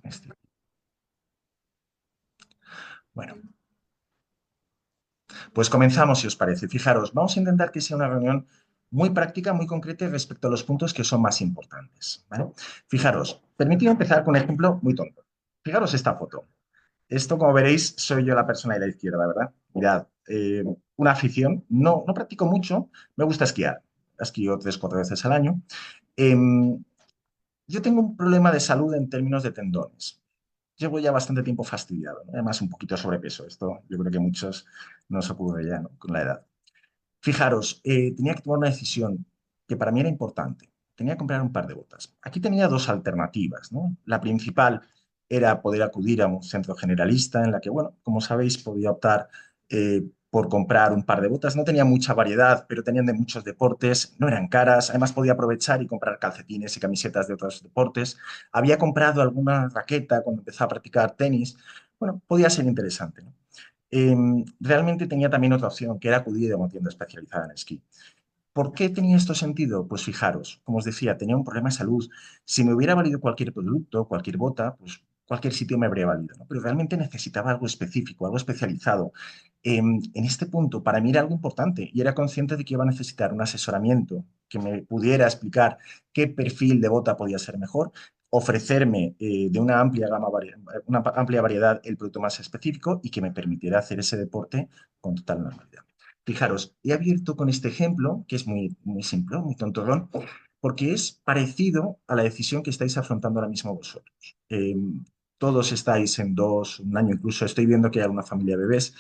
Este. Bueno, pues comenzamos si os parece. Fijaros, vamos a intentar que sea una reunión muy práctica, muy concreta respecto a los puntos que son más importantes. ¿Vale? Fijaros, permitidme empezar con un ejemplo muy tonto. Fijaros esta foto. Esto, como veréis, soy yo la persona de la izquierda, ¿verdad? Mirad, una afición. No practico mucho, me gusta esquiar. Esquío 3, 4 veces al año. Em, yo tengo un problema de salud en términos de tendones. Llevo ya bastante tiempo fastidiado, ¿no? Además un poquito sobrepeso. Esto yo creo que a muchos nos ocurre ya, ¿no? Con la edad. Fijaros, tenía que tomar una decisión que para mí era importante. Tenía que comprar un par de botas. Aquí tenía dos alternativas, ¿no? La principal era poder acudir a un centro generalista en la que, bueno, como sabéis, podía optar por comprar un par de botas. No tenía mucha variedad, pero tenían de muchos deportes, no eran caras. Además, podía aprovechar y comprar calcetines y camisetas de otros deportes. Había comprado alguna raqueta cuando empezaba a practicar tenis. Bueno, podía ser interesante, ¿no? Realmente tenía también otra opción, que era acudir a una tienda especializada en esquí. ¿Por qué tenía esto sentido? Pues fijaros, como os decía, tenía un problema de salud. Si me hubiera valido cualquier producto, cualquier bota, pues cualquier sitio me habría valido, ¿no? Pero realmente necesitaba algo específico, algo especializado. En este punto, para mí era algo importante y era consciente de que iba a necesitar un asesoramiento que me pudiera explicar qué perfil de bota podía ser mejor, ofrecerme de una amplia una amplia variedad el producto más específico y que me permitiera hacer ese deporte con total normalidad. Fijaros, he abierto con este ejemplo, que es muy simple, muy tontorrón, porque es parecido a la decisión que estáis afrontando ahora mismo vosotros. Todos estáis en dos, un año incluso, estoy viendo que hay una familia de bebés,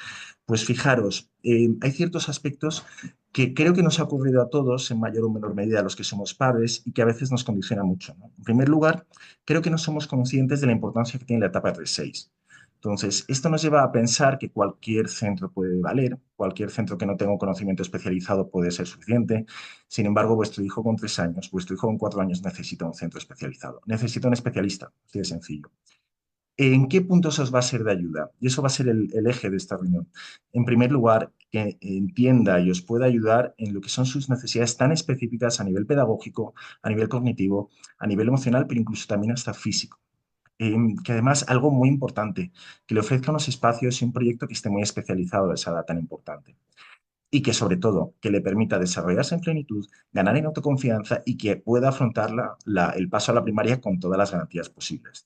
pues fijaros, hay ciertos aspectos que creo que nos ha ocurrido a todos en mayor o menor medida a los que somos padres y que a veces nos condiciona mucho, ¿no? En primer lugar, creo que no somos conscientes de la importancia que tiene la etapa 3-6. Entonces, esto nos lleva a pensar que cualquier centro puede valer, cualquier centro que no tenga un conocimiento especializado puede ser suficiente. Sin embargo, vuestro hijo con 3 años, vuestro hijo con 4 años necesita un centro especializado, necesita un especialista, así de sencillo. ¿En qué puntos os va a ser de ayuda? Y eso va a ser el eje de esta reunión. En primer lugar, que entienda y os pueda ayudar en lo que son sus necesidades tan específicas a nivel pedagógico, a nivel cognitivo, a nivel emocional, pero incluso también hasta físico. Que además, algo muy importante, que le ofrezca unos espacios y un proyecto que esté muy especializado a esa edad tan importante. Y que sobre todo, que le permita desarrollarse en plenitud, ganar en autoconfianza y que pueda afrontar el paso a la primaria con todas las garantías posibles.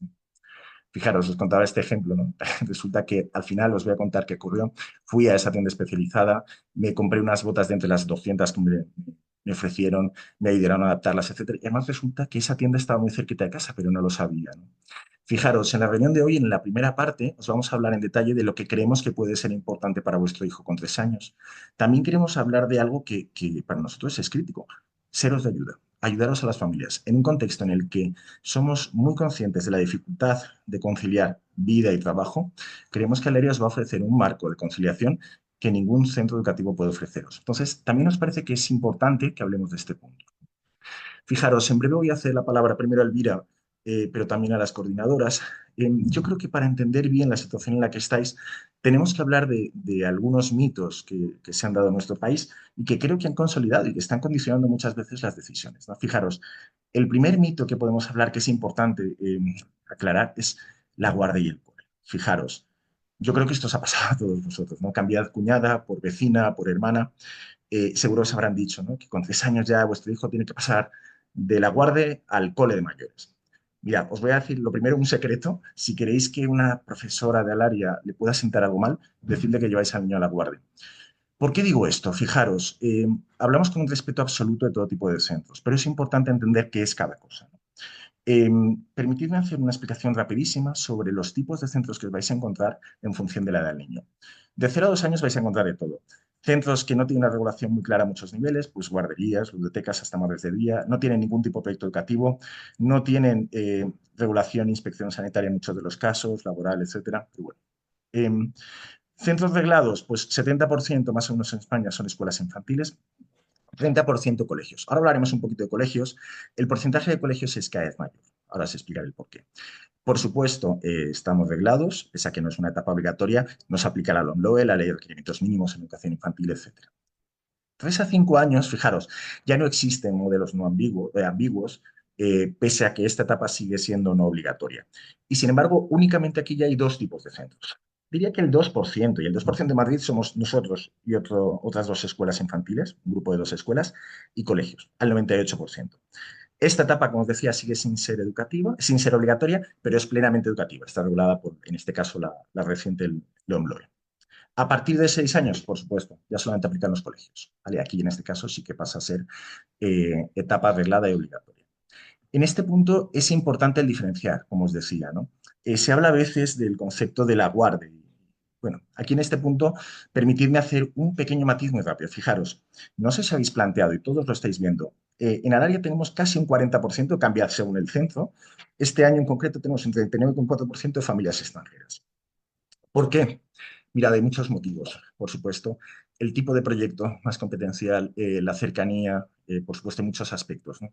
Fijaros, os contaba este ejemplo, ¿no? Resulta que al final os voy a contar qué ocurrió. Fui a esa tienda especializada, me compré unas botas de entre las 200 que me ofrecieron, me ayudaron a adaptarlas, etcétera. Y además resulta que esa tienda estaba muy cerquita de casa, pero no lo sabía, ¿no? Fijaros, en la reunión de hoy, en la primera parte, os vamos a hablar en detalle de lo que creemos que puede ser importante para vuestro hijo con 3 años. También queremos hablar de algo que para nosotros es crítico, seros de ayuda, ayudaros a las familias, en un contexto en el que somos muy conscientes de la dificultad de conciliar vida y trabajo. Creemos que Aleria os va a ofrecer un marco de conciliación que ningún centro educativo puede ofreceros. Entonces, también nos parece que es importante que hablemos de este punto. Fijaros, en breve voy a hacer la palabra primero a Elvira, pero también a las coordinadoras. Yo creo que para entender bien la situación en la que estáis, tenemos que hablar de algunos mitos que se han dado en nuestro país y que creo que han consolidado y que están condicionando muchas veces las decisiones, ¿no? Fijaros, el primer mito que podemos hablar que es importante aclarar es la guardia y el cole. Fijaros, yo creo que esto os ha pasado a todos vosotros, ¿no? Cambiad cuñada por vecina, por hermana. Seguro os habrán dicho, ¿no? Que con 3 años ya vuestro hijo tiene que pasar de la guardia al cole de mayores. Mira, os voy a decir lo primero, un secreto. Si queréis que una profesora del área le pueda sentar algo mal, decidle que lleváis al niño a la guardia. ¿Por qué digo esto? Fijaros, hablamos con un respeto absoluto de todo tipo de centros, pero es importante entender qué es cada cosa. Eh, Permitidme hacer una explicación rapidísima sobre los tipos de centros que os vais a encontrar en función de la edad del niño. De 0 a 2 años vais a encontrar de todo. Centros que no tienen una regulación muy clara a muchos niveles, pues guarderías, bibliotecas hasta madres de día, no tienen ningún tipo de proyecto educativo, no tienen regulación e inspección sanitaria en muchos de los casos, laboral, etcétera. Pero bueno. Centros reglados, pues 70% más o menos en España son escuelas infantiles, 30% colegios. Ahora hablaremos un poquito de colegios. El porcentaje de colegios es cada vez mayor. Ahora os explicaré el por qué. Por supuesto, estamos reglados, pese a que no es una etapa obligatoria, nos aplica la LOMLOE, la Ley de Requerimientos Mínimos en Educación Infantil, etcétera. 3 a 5 años, fijaros, ya no existen modelos no ambiguos, pese a que esta etapa sigue siendo no obligatoria. Y sin embargo, únicamente aquí ya hay dos tipos de centros. Diría que el 2% y el 2% de Madrid somos nosotros y otras dos escuelas infantiles, un grupo de dos escuelas, y colegios, al 98%. Esta etapa, como os decía, sigue sin ser educativa, sin ser obligatoria, pero es plenamente educativa. Está regulada por, en este caso, la reciente LOMLOE. A partir de 6 años, por supuesto, ya solamente aplican los colegios. ¿Vale? Aquí, en este caso, sí que pasa a ser etapa arreglada y obligatoria. En este punto es importante el diferenciar, como os decía, ¿no? Se habla a veces del concepto de la guardia. Bueno, aquí en este punto, permitidme hacer un pequeño matiz muy rápido. Fijaros, no sé si habéis planteado, y todos lo estáis viendo, en Alaria tenemos casi un 40%, cambia según el censo. Este año en concreto tenemos un 39,4% de familias extranjeras. ¿Por qué? Mirad, hay muchos motivos, por supuesto. El tipo de proyecto más competencial, la cercanía, por supuesto, en muchos aspectos, ¿no?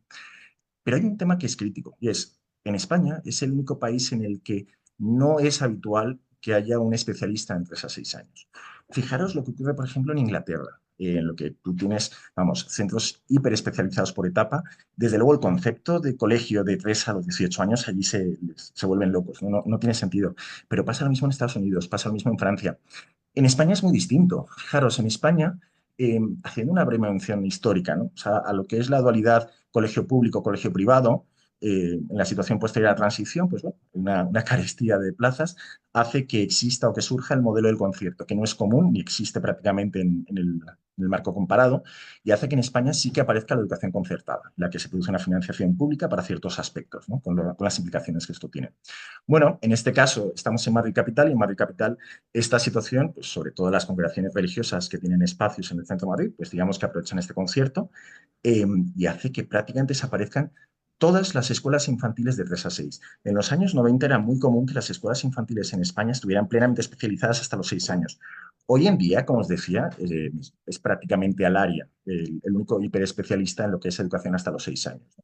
Pero hay un tema que es crítico y es, en España es el único país en el que no es habitual que haya un especialista en 3 a 6 años. Fijaros lo que ocurre, por ejemplo, en Inglaterra, en lo que tú tienes, vamos, centros hiperespecializados por etapa. Desde luego, el concepto de colegio de 3 a los 18 años allí se vuelven locos, ¿no? No tiene sentido. Pero pasa lo mismo en Estados Unidos, pasa lo mismo en Francia. En España es muy distinto. Fijaros, en España, haciendo una breve mención histórica, ¿no? O sea, a lo que es la dualidad colegio público, colegio privado, en la situación posterior a la transición, pues bueno, una carestía de plazas hace que exista o que surja el modelo del concierto, que no es común ni existe prácticamente en el marco comparado, y hace que en España sí que aparezca la educación concertada, en la que se produce una financiación pública para ciertos aspectos, ¿no? Con las implicaciones que esto tiene. Bueno, en este caso estamos en Madrid Capital y en Madrid Capital esta situación, pues sobre todo las congregaciones religiosas que tienen espacios en el centro de Madrid, pues digamos que aprovechan este concierto y hace que prácticamente desaparezcan todas las escuelas infantiles de 3 a 6. En los años 90 era muy común que las escuelas infantiles en España estuvieran plenamente especializadas hasta los 6 años. Hoy en día, como os decía, es prácticamente al área, el único hiperespecialista en lo que es educación hasta los 6 años.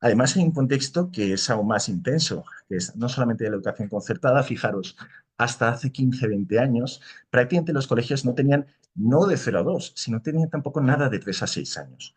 Además, hay un contexto que es aún más intenso, que es no solamente la educación concertada, fijaros, hasta hace 15, 20 años, prácticamente los colegios no tenían no de 0 a 2, sino tenían tampoco nada de 3 a 6 años.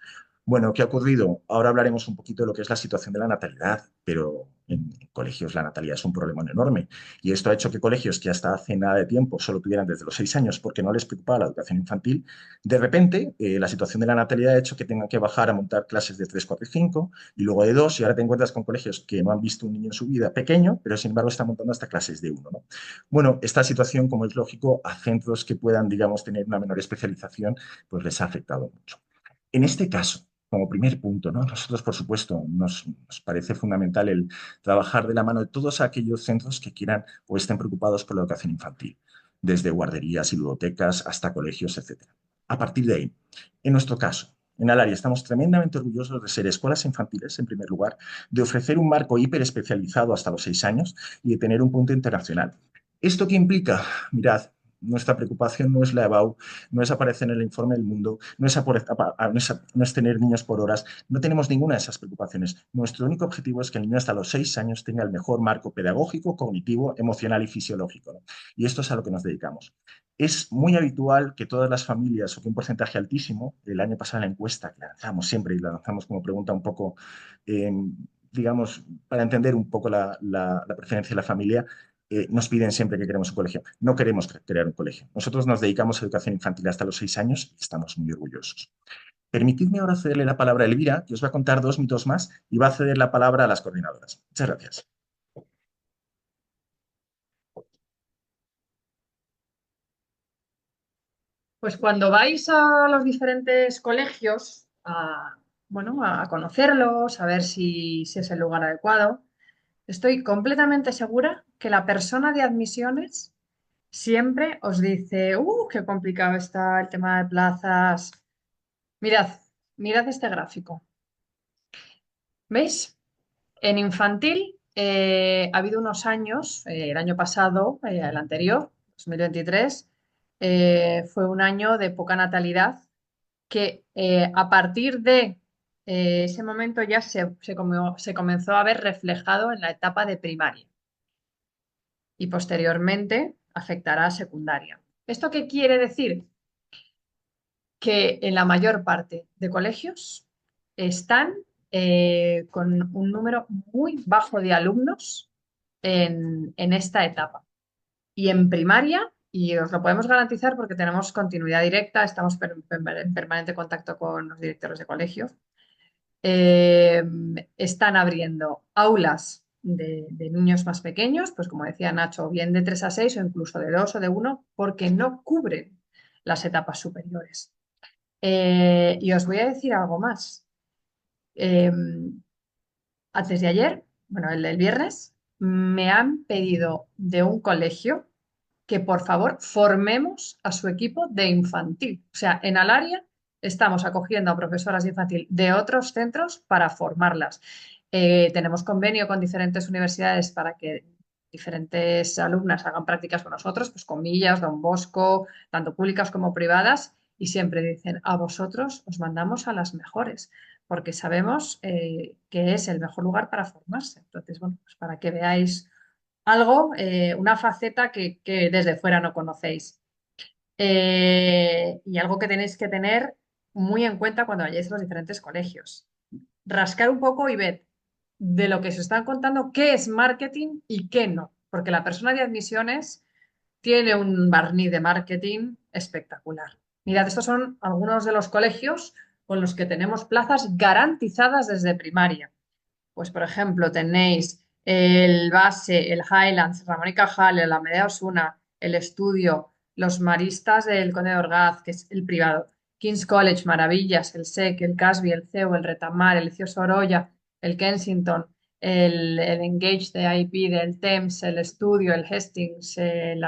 Bueno, ¿qué ha ocurrido? Ahora hablaremos un poquito de lo que es la situación de la natalidad, pero en colegios la natalidad es un problema enorme. Y esto ha hecho que colegios que hasta hace nada de tiempo solo tuvieran desde los 6 años porque no les preocupaba la educación infantil, de repente la situación de la natalidad ha hecho que tengan que bajar a montar clases de 3, 4 y 5 y luego de 2, y ahora te encuentras con colegios que no han visto un niño en su vida pequeño, pero sin embargo están montando hasta clases de 1, ¿no? Bueno, esta situación, como es lógico, a centros que puedan, digamos, tener una menor especialización, pues les ha afectado mucho. En este caso, como primer punto, ¿no? Nosotros, por supuesto, nos parece fundamental el trabajar de la mano de todos aquellos centros que quieran o estén preocupados por la educación infantil, desde guarderías y ludotecas hasta colegios, etcétera. A partir de ahí, en nuestro caso, en Alaria estamos tremendamente orgullosos de ser escuelas infantiles, en primer lugar, de ofrecer un marco hiperespecializado hasta los 6 años y de tener un punto internacional. ¿Esto qué implica? Mirad, nuestra preocupación no es la EBAU, no es aparecer en el informe del mundo, no es tener niños por horas, no tenemos ninguna de esas preocupaciones. Nuestro único objetivo es que el niño hasta los 6 años tenga el mejor marco pedagógico, cognitivo, emocional y fisiológico, ¿no? Y esto es a lo que nos dedicamos. Es muy habitual que todas las familias, o que un porcentaje altísimo, el año pasado en la encuesta, que la lanzamos siempre y la lanzamos como pregunta un poco, eh, digamos, para entender un poco la preferencia de la familia, nos piden siempre que queremos un colegio. No queremos crear un colegio. Nosotros nos dedicamos a educación infantil hasta los 6 años y estamos muy orgullosos. Permitidme ahora cederle la palabra a Elvira, que os va a contar 2 mitos más y va a ceder la palabra a las coordinadoras. Muchas gracias. Pues cuando vais a los diferentes colegios, bueno, a conocerlos, a ver si es el lugar adecuado, estoy completamente segura que la persona de admisiones siempre os dice, qué complicado está el tema de plazas. Mirad, mirad este gráfico. ¿Veis? En infantil ha habido unos años, el año pasado, el anterior, 2023, fue un año de poca natalidad que a partir de ese momento ya se comenzó a ver reflejado en la etapa de primaria y posteriormente afectará a secundaria. ¿Esto qué quiere decir? Que en la mayor parte de colegios están con un número muy bajo de alumnos en esta etapa. Y en primaria, y os lo podemos garantizar porque tenemos continuidad directa, estamos en permanente contacto con los directores de colegios, eh, están abriendo aulas de niños más pequeños, pues como decía Nacho, bien de 3 a 6 o incluso de 2 o de uno, porque no cubren las etapas superiores. Y os voy a decir algo más. Eh, Antes de ayer, bueno, el viernes, me han pedido de un colegio que por favor formemos a su equipo de infantil. O sea, en Alaria estamos acogiendo a profesoras de infantil de otros centros para formarlas. Tenemos convenio con diferentes universidades para que diferentes alumnas hagan prácticas con nosotros, pues con Millas, Don Bosco, tanto públicas como privadas, y siempre dicen, a vosotros os mandamos a las mejores, porque sabemos que es el mejor lugar para formarse. Entonces, bueno, pues para que veáis algo, una faceta que desde fuera no conocéis. Y algo que tenéis que tener muy en cuenta cuando vayáis a los diferentes colegios. Rascar un poco y ver de lo que se están contando qué es marketing y qué no, porque la persona de admisiones tiene un barniz de marketing espectacular. Mirad, estos son algunos de los colegios con los que tenemos plazas garantizadas desde primaria. Pues, por ejemplo, tenéis el Base, el Highlands, Ramón y Cajal, el Alameda Osuna, el Estudio, los Maristas del Conde de Orgaz, que es el privado, King's College, Maravillas, el SEC, el Casby, el CEU, el Retamar, el Liceo Sorolla, el Kensington, el Engage de IP del Thames, el Estudio, el Hastings, el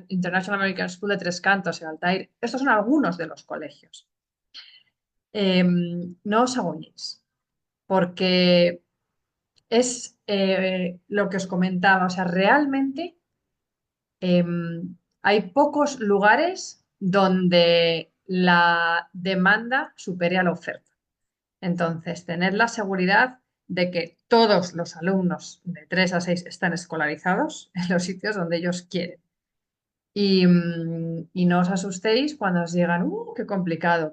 International American School de Tres Cantos, el Altair. Estos son algunos de los colegios. No os agobiéis, porque es lo que os comentaba, o sea, realmente hay pocos lugares donde la demanda supere a la oferta. Entonces, tener la seguridad de que todos los alumnos de 3 a 6 están escolarizados en los sitios donde ellos quieren. Y no os asustéis cuando os digan, qué complicado,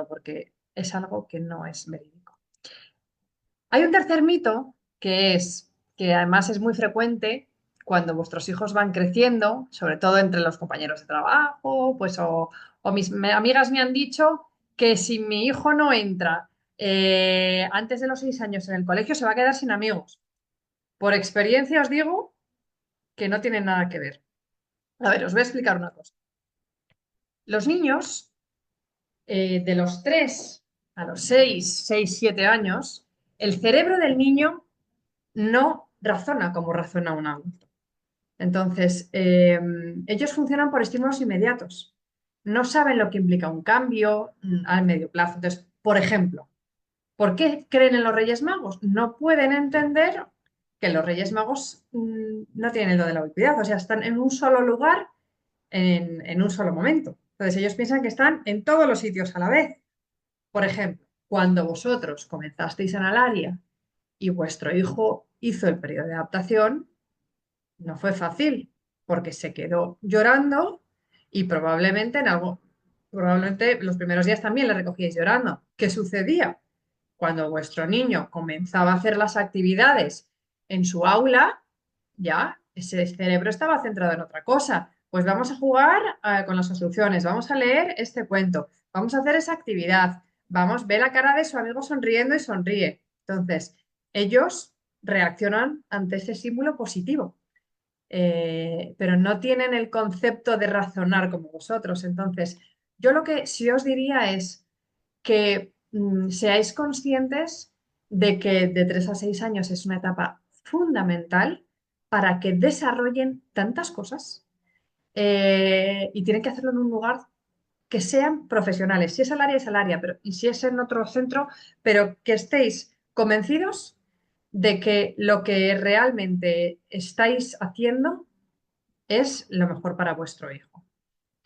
porque es algo que no es verídico. Hay un tercer mito que es que además es muy frecuente cuando vuestros hijos van creciendo, sobre todo entre los compañeros de trabajo, pues o amigas me han dicho que si mi hijo no entra antes de los 6 años en el colegio se va a quedar sin amigos. Por experiencia os digo que no tiene nada que ver. A ver, os voy a explicar una cosa. Los niños de los 3 a los 7 años, el cerebro del niño no razona como razona un adulto. Entonces, ellos funcionan por estímulos inmediatos. No saben lo que implica un cambio al medio plazo. Entonces, por ejemplo, ¿por qué creen en los Reyes Magos? No pueden entender que los Reyes Magos no tienen el do de la ubicuidad, o sea, están en un solo lugar en un solo momento. Entonces, ellos piensan que están en todos los sitios a la vez. Por ejemplo, cuando vosotros comenzasteis en Alaria y vuestro hijo hizo el periodo de adaptación, no fue fácil, porque se quedó llorando y probablemente los primeros días también le recogíais llorando. ¿Qué sucedía? Cuando vuestro niño comenzaba a hacer las actividades en su aula, ya ese cerebro estaba centrado en otra cosa. Pues vamos a jugar con las instrucciones, vamos a leer este cuento, vamos a hacer esa actividad, vamos, ve la cara de su amigo sonriendo y sonríe. Entonces, ellos reaccionan ante ese estímulo positivo, pero no tienen el concepto de razonar como vosotros. Entonces, yo lo que sí os diría es que seáis conscientes de que de 3 a 6 años es una etapa fundamental para que desarrollen tantas cosas, y tienen que hacerlo en un lugar que sean profesionales. Si es al área, pero, y si es en otro centro, pero que estéis convencidos de que lo que realmente estáis haciendo es lo mejor para vuestro hijo.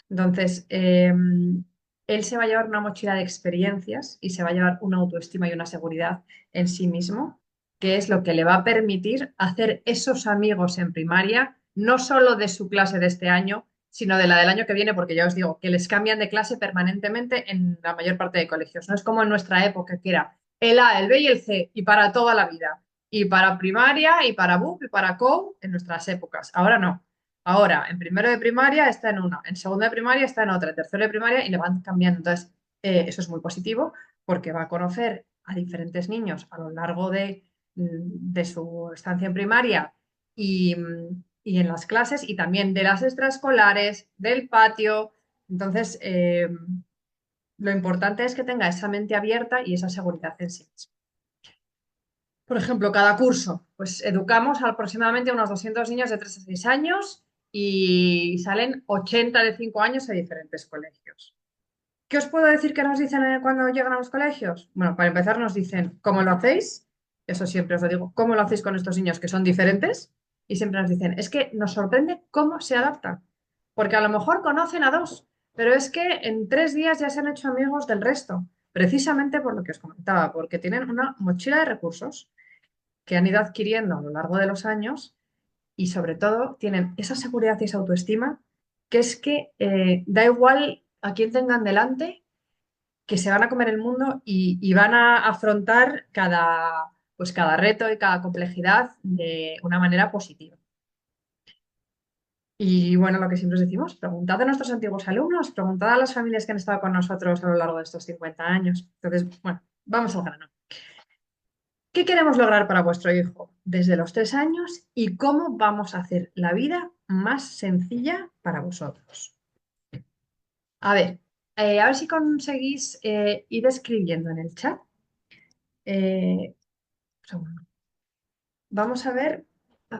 Entonces, él se va a llevar una mochila de experiencias y se va a llevar una autoestima y una seguridad en sí mismo, que es lo que le va a permitir hacer esos amigos en primaria, no solo de su clase de este año, sino de la del año que viene, porque ya os digo que les cambian de clase permanentemente en la mayor parte de colegios. No es como en nuestra época, que era el A, el B y el C, y para toda la vida. Y para primaria, y para BUP, y para COU en nuestras épocas. Ahora no. Ahora, en primero de primaria está en una, en segundo de primaria está en otra, en tercero de primaria y le van cambiando. Entonces, eso es muy positivo porque va a conocer a diferentes niños a lo largo de su estancia en primaria y en las clases y también de las extraescolares, del patio. Entonces, lo importante es que tenga esa mente abierta y esa seguridad en sí mismo. Por ejemplo, cada curso, pues educamos aproximadamente a unos 200 niños de 3 a 6 años y salen 80 de 5 años a diferentes colegios. ¿Qué os puedo decir que nos dicen cuando llegan a los colegios? Bueno, para empezar nos dicen, ¿cómo lo hacéis? Eso siempre os lo digo, ¿cómo lo hacéis con estos niños que son diferentes? Y siempre nos dicen, es que nos sorprende cómo se adaptan, porque a lo mejor conocen a dos, pero es que en 3 días ya se han hecho amigos del resto, precisamente por lo que os comentaba, porque tienen una mochila de recursos que han ido adquiriendo a lo largo de los años y sobre todo tienen esa seguridad y esa autoestima que es que da igual a quién tengan delante, que se van a comer el mundo y van a afrontar cada reto y cada complejidad de una manera positiva. Y bueno, lo que siempre os decimos, preguntad a nuestros antiguos alumnos, preguntad a las familias que han estado con nosotros a lo largo de estos 50 años. Entonces, bueno, vamos al grano. ¿Qué queremos lograr para vuestro hijo desde los 3 años y cómo vamos a hacer la vida más sencilla para vosotros? A ver si conseguís ir escribiendo en el chat. Eh, un segundo. Vamos a ver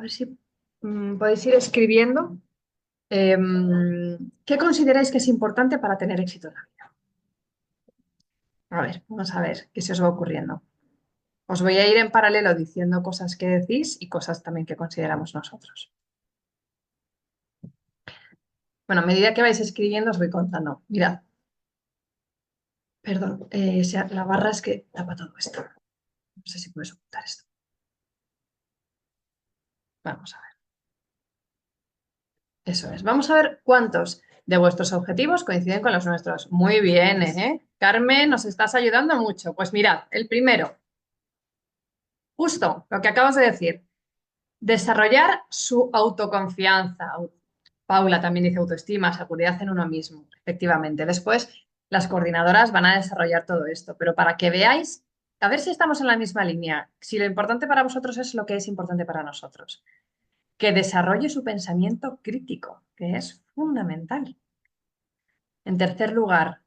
si podéis ir escribiendo qué consideráis que es importante para tener éxito en la vida. A ver, vamos a ver qué se os va ocurriendo. Os voy a ir en paralelo diciendo cosas que decís y cosas también que consideramos nosotros. Bueno, a medida que vais escribiendo os voy contando. Mirad, perdón, la barra es que tapa todo esto. No sé si puedes ocultar esto. Vamos a ver. Eso es. Vamos a ver cuántos de vuestros objetivos coinciden con los nuestros. Muy bien, ¿eh? Carmen, nos estás ayudando mucho. Pues mirad, el primero, justo lo que acabas de decir, desarrollar su autoconfianza. Paula también dice autoestima, seguridad en uno mismo, efectivamente. Después, las coordinadoras van a desarrollar todo esto, pero para que veáis, a ver si estamos en la misma línea, si lo importante para vosotros es lo que es importante para nosotros, que desarrolle su pensamiento crítico, que es fundamental. En tercer lugar,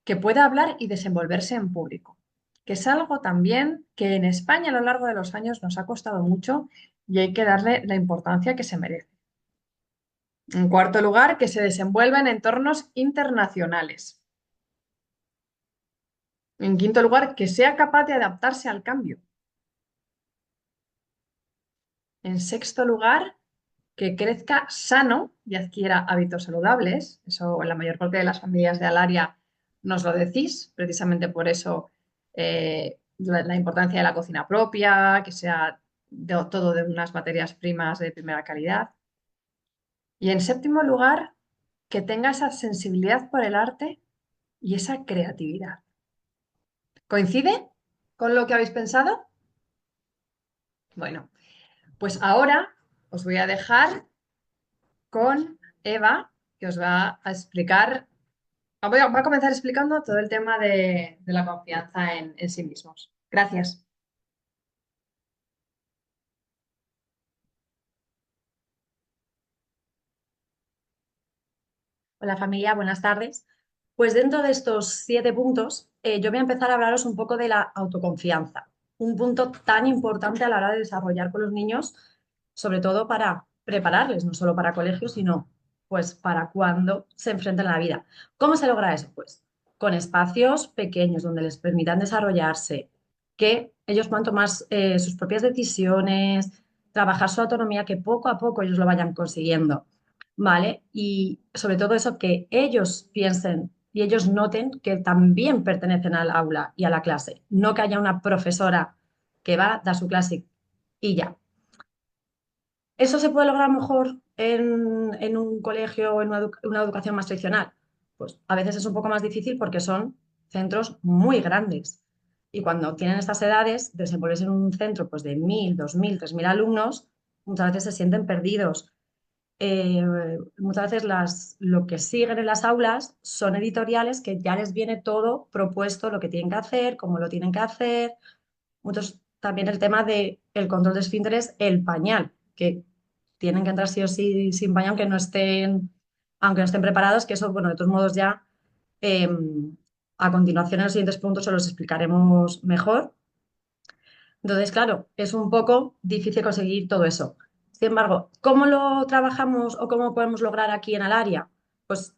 que pueda hablar y desenvolverse en público, que es algo también que en España a lo largo de los años nos ha costado mucho y hay que darle la importancia que se merece. En cuarto lugar, que se desenvuelva en entornos internacionales. En quinto lugar, que sea capaz de adaptarse al cambio. En sexto lugar, que crezca sano y adquiera hábitos saludables. Eso en la mayor parte de las familias de Alaria nos lo decís, precisamente por eso la importancia de la cocina propia, que sea todo de unas materias primas de primera calidad. Y en séptimo lugar, que tenga esa sensibilidad por el arte y esa creatividad. ¿Coincide con lo que habéis pensado? Bueno, pues ahora os voy a dejar con Eva, que os va a explicar, va a comenzar explicando todo el tema de la confianza en sí mismos. Gracias. Hola familia, buenas tardes. Pues dentro de estos 7 puntos, yo voy a empezar a hablaros un poco de la autoconfianza, un punto tan importante a la hora de desarrollar con los niños, sobre todo para prepararles, no solo para colegio, sino pues para cuando se enfrenten a la vida. ¿Cómo se logra eso? Pues con espacios pequeños donde les permitan desarrollarse, que ellos puedan tomar sus propias decisiones, trabajar su autonomía, que poco a poco ellos lo vayan consiguiendo. ¿Vale? Y sobre todo eso, que ellos piensen y ellos noten que también pertenecen al aula y a la clase, no que haya una profesora que va a dar su clase y ya. ¿Eso se puede lograr mejor en un colegio o en una educación más tradicional? Pues a veces es un poco más difícil porque son centros muy grandes. Y cuando tienen estas edades, desenvolverse en un centro pues, de 1.000, 2.000, 3.000 alumnos, muchas veces se sienten perdidos. Eh, Muchas veces lo que siguen en las aulas son editoriales que ya les viene todo propuesto, lo que tienen que hacer, cómo lo tienen que hacer. Muchos, también el tema del control de esfínteres, el pañal, que tienen que entrar sí o sí sin pañal, aunque no estén preparados, que eso, bueno, de todos modos ya eh, a continuación en los siguientes puntos se los explicaremos mejor. Entonces, claro, es un poco difícil conseguir todo eso. Sin embargo, ¿cómo lo trabajamos o cómo podemos lograr aquí en el área? Pues,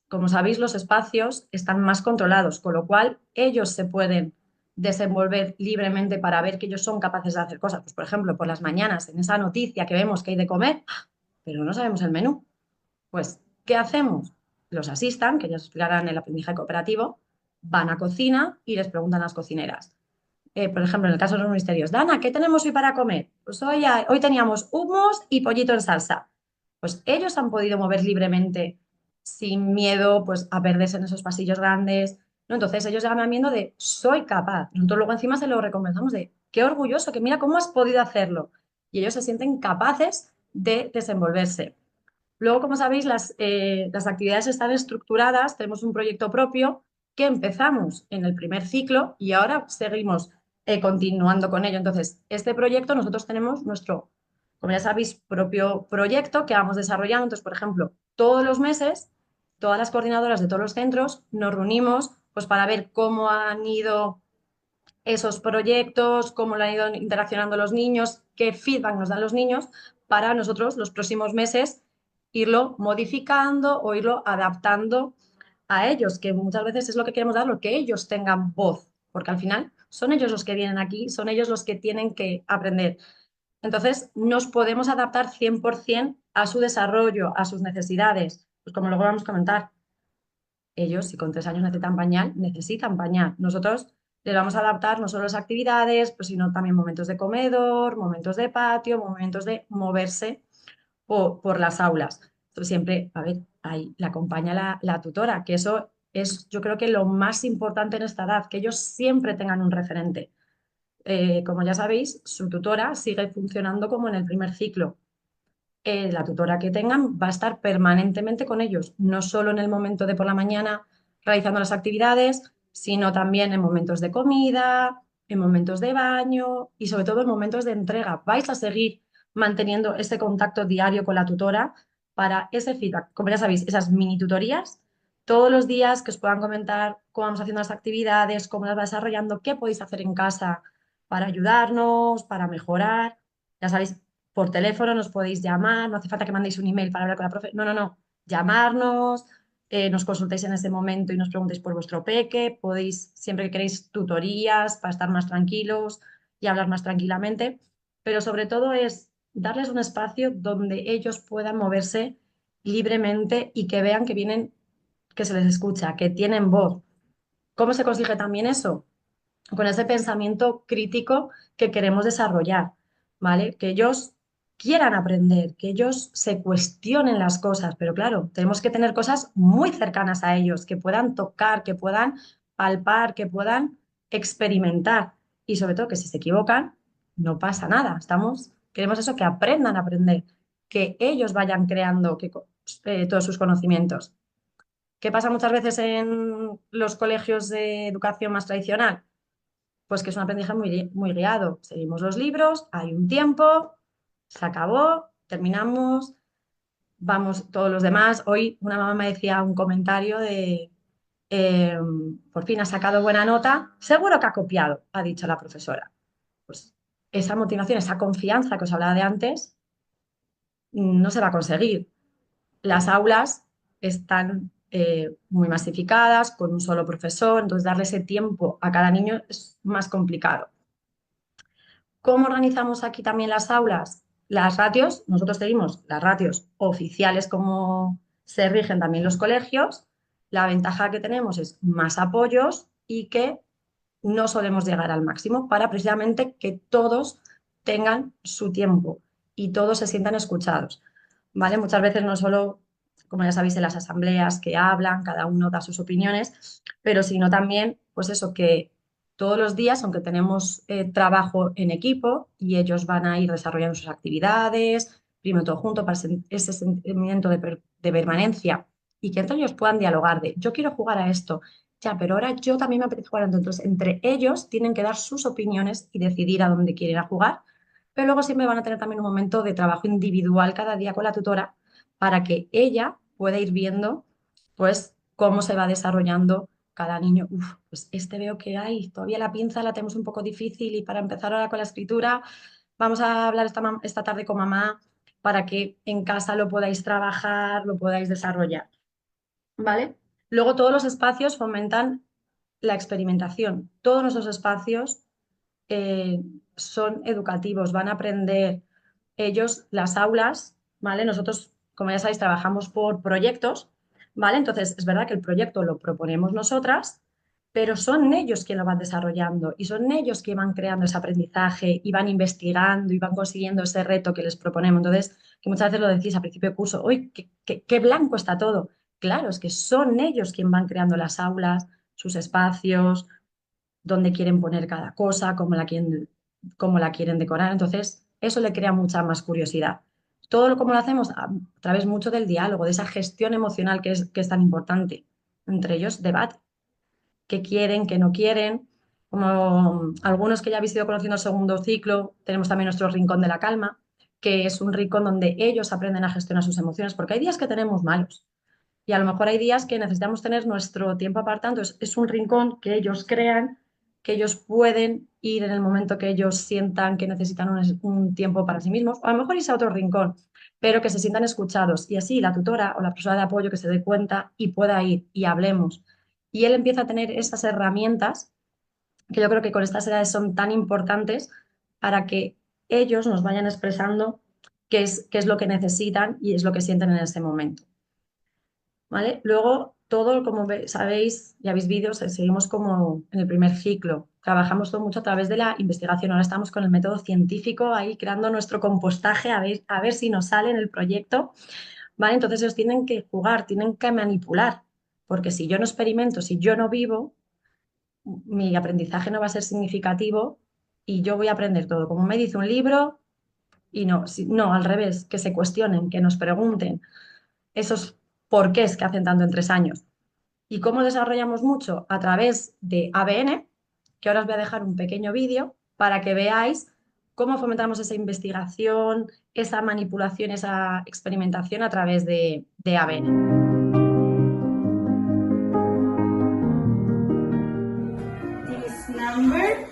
como sabéis, los espacios están más controlados, con lo cual ellos se pueden desenvolver libremente para ver que ellos son capaces de hacer cosas. Pues, por ejemplo, por las mañanas, en esa noticia que vemos que hay de comer, pero no sabemos el menú. Pues, ¿qué hacemos? Los asistan, que ya os explicarán el aprendizaje cooperativo, van a cocina y les preguntan a las cocineras. Por ejemplo, en el caso de los ministerios, Dana, ¿qué tenemos hoy para comer? Pues hoy teníamos hummus y pollito en salsa. Pues ellos han podido mover libremente, sin miedo, pues a perderse en esos pasillos grandes, ¿no? Entonces ellos ya van viendo de, soy capaz. Nosotros luego encima se lo recompensamos de, qué orgulloso, que mira cómo has podido hacerlo. Y ellos se sienten capaces de desenvolverse. Luego, como sabéis, las actividades están estructuradas, tenemos un proyecto propio que empezamos en el primer ciclo y ahora seguimos continuando con ello. Entonces, este proyecto nosotros tenemos nuestro, como ya sabéis, propio proyecto que vamos desarrollando. Entonces, por ejemplo, todos los meses, todas las coordinadoras de todos los centros nos reunimos pues, para ver cómo han ido esos proyectos, cómo lo han ido interaccionando los niños, qué feedback nos dan los niños, para nosotros los próximos meses irlo modificando o irlo adaptando a ellos, que muchas veces es lo que queremos dar, lo que ellos tengan voz, porque al final son ellos los que vienen aquí, son ellos los que tienen que aprender. Entonces, nos podemos adaptar 100% a su desarrollo, a sus necesidades. Pues como luego vamos a comentar, ellos, si con 3 años necesitan pañal, necesitan pañal. Nosotros les vamos a adaptar no solo las actividades, pues, sino también momentos de comedor, momentos de patio, momentos de moverse por las aulas. Entonces, siempre, a ver, ahí la acompaña la tutora, que eso es, yo creo que lo más importante en esta edad, que ellos siempre tengan un referente. Como ya sabéis, su tutora sigue funcionando como en el primer ciclo. La tutora que tengan va a estar permanentemente con ellos, no solo en el momento de por la mañana realizando las actividades, sino también en momentos de comida, en momentos de baño y sobre todo en momentos de entrega. Vais a seguir manteniendo ese contacto diario con la tutora para ese feedback. Como ya sabéis, esas mini tutorías, todos los días que os puedan comentar cómo vamos haciendo las actividades, cómo las va desarrollando, qué podéis hacer en casa para ayudarnos, para mejorar. Ya sabéis, por teléfono nos podéis llamar, no hace falta que mandéis un email para hablar con la profe, no, no, no, llamarnos, nos consultéis en ese momento y nos preguntéis por vuestro peque, podéis, siempre que queréis, tutorías para estar más tranquilos y hablar más tranquilamente, pero sobre todo es darles un espacio donde ellos puedan moverse libremente y que vean que vienen, que se les escucha, que tienen voz. ¿Cómo se consigue también eso? Con ese pensamiento crítico que queremos desarrollar, ¿vale? Que ellos quieran aprender, que ellos se cuestionen las cosas, pero claro, tenemos que tener cosas muy cercanas a ellos, que puedan tocar, que puedan palpar, que puedan experimentar y sobre todo que si se equivocan, no pasa nada. Queremos eso, que aprendan a aprender, que ellos vayan creando todos sus conocimientos. ¿Qué pasa muchas veces en los colegios de educación más tradicional? Pues que es un aprendizaje muy guiado. Seguimos los libros, hay un tiempo, se acabó, terminamos, vamos todos los demás. Hoy una mamá me decía un comentario de, eh, por fin ha sacado buena nota, seguro que ha copiado, ha dicho la profesora. Pues esa motivación, esa confianza que os hablaba de antes, no se va a conseguir. Las aulas están muy masificadas, con un solo profesor, entonces darle ese tiempo a cada niño es más complicado. ¿Cómo organizamos aquí también las aulas? Las ratios, nosotros tenemos las ratios oficiales como se rigen también los colegios. La ventaja que tenemos es más apoyos y que no solemos llegar al máximo para precisamente que todos tengan su tiempo y todos se sientan escuchados. ¿Vale? Muchas veces no solo, como ya sabéis, en las asambleas que hablan, cada uno da sus opiniones, pero sino también, pues eso, que todos los días, aunque tenemos trabajo en equipo y ellos van a ir desarrollando sus actividades, primero todo junto para ese sentimiento de permanencia y que entre ellos puedan dialogar de yo quiero jugar a esto, ya, pero ahora yo también me apetece jugar a esto. Entonces, entre ellos tienen que dar sus opiniones y decidir a dónde quieren ir a jugar, pero luego siempre van a tener también un momento de trabajo individual cada día con la tutora para que ella pueda ir viendo pues cómo se va desarrollando cada niño. Uf, pues este veo que hay, todavía la pinza la tenemos un poco difícil y para empezar ahora con la escritura, vamos a hablar esta tarde con mamá para que en casa lo podáis trabajar, lo podáis desarrollar, ¿vale? Luego todos los espacios fomentan la experimentación. Todos nuestros espacios eh, son educativos, van a aprender ellos las aulas, ¿vale? Nosotros, como ya sabéis, trabajamos por proyectos, ¿vale? Entonces, es verdad que el proyecto lo proponemos nosotras, pero son ellos quienes lo van desarrollando y son ellos que van creando ese aprendizaje y van investigando y van consiguiendo ese reto que les proponemos. Entonces, que muchas veces lo decís a principio de curso, uy, qué blanco está todo. Claro, es que son ellos quienes van creando las aulas, sus espacios, dónde quieren poner cada cosa, cómo la quieren decorar. Entonces, eso le crea mucha más curiosidad. Todo lo como lo hacemos a través mucho del diálogo, de esa gestión emocional que es tan importante. Entre ellos, debate. ¿Qué quieren, qué no quieren? Como algunos que ya habéis ido conociendo el segundo ciclo, tenemos también nuestro rincón de la calma, que es un rincón donde ellos aprenden a gestionar sus emociones, porque hay días que tenemos malos. Y a lo mejor hay días que necesitamos tener nuestro tiempo apartado. Entonces, es un rincón que ellos crean, que ellos pueden ir en el momento que ellos sientan que necesitan un tiempo para sí mismos, o a lo mejor irse a otro rincón, pero que se sientan escuchados. Y así la tutora o la persona de apoyo que se dé cuenta y pueda ir y hablemos. Y él empieza a tener esas herramientas que yo creo que con estas edades son tan importantes para que ellos nos vayan expresando qué es lo que necesitan y es lo que sienten en ese momento. ¿Vale? Luego, todo, como sabéis, ya veis vídeos, seguimos como en el primer ciclo. Trabajamos todo mucho a través de la investigación. Ahora estamos con el método científico ahí creando nuestro compostaje a ver si nos sale en el proyecto. ¿Vale? Entonces ellos tienen que jugar, tienen que manipular, porque si yo no experimento, si yo no vivo, mi aprendizaje no va a ser significativo y yo voy a aprender todo. Como me dice un libro, y no, no, al revés, que se cuestionen, que nos pregunten esos porqués que hacen tanto en 3 años. ¿Y cómo desarrollamos mucho? A través de ABN, que ahora os voy a dejar un pequeño vídeo para que veáis cómo fomentamos esa investigación, esa manipulación, esa experimentación a través de ABN. This number.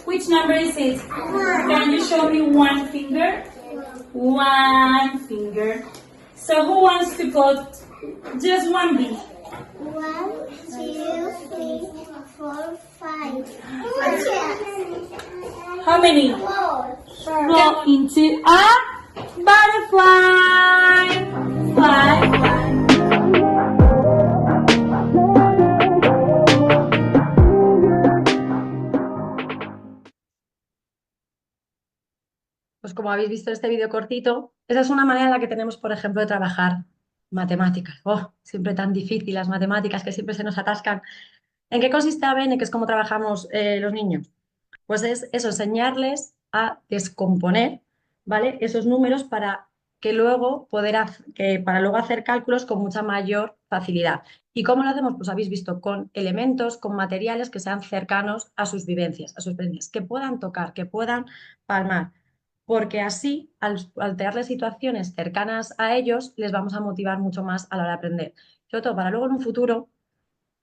Which number is it? Can you show me one finger? One finger. So who wants to put just one B? 1, 2, 3, 4, 5. How many? 4. Go into a butterfly. Fly, fly. Pues como habéis visto en este vídeo cortito, esa es una manera en la que tenemos, por ejemplo, de trabajar matemáticas. Oh, siempre tan difícil las matemáticas que siempre se nos atascan. ¿En qué consiste ABN? Que es cómo trabajamos los niños. Pues es eso, enseñarles a descomponer, ¿vale? Esos números para que luego para luego hacer cálculos con mucha mayor facilidad. ¿Y cómo lo hacemos? Pues habéis visto con elementos, con materiales que sean cercanos a sus vivencias, que puedan tocar, que puedan palmar, porque así, al tenerles situaciones cercanas a ellos, les vamos a motivar mucho más a la hora de aprender. Sobre todo para luego en un futuro,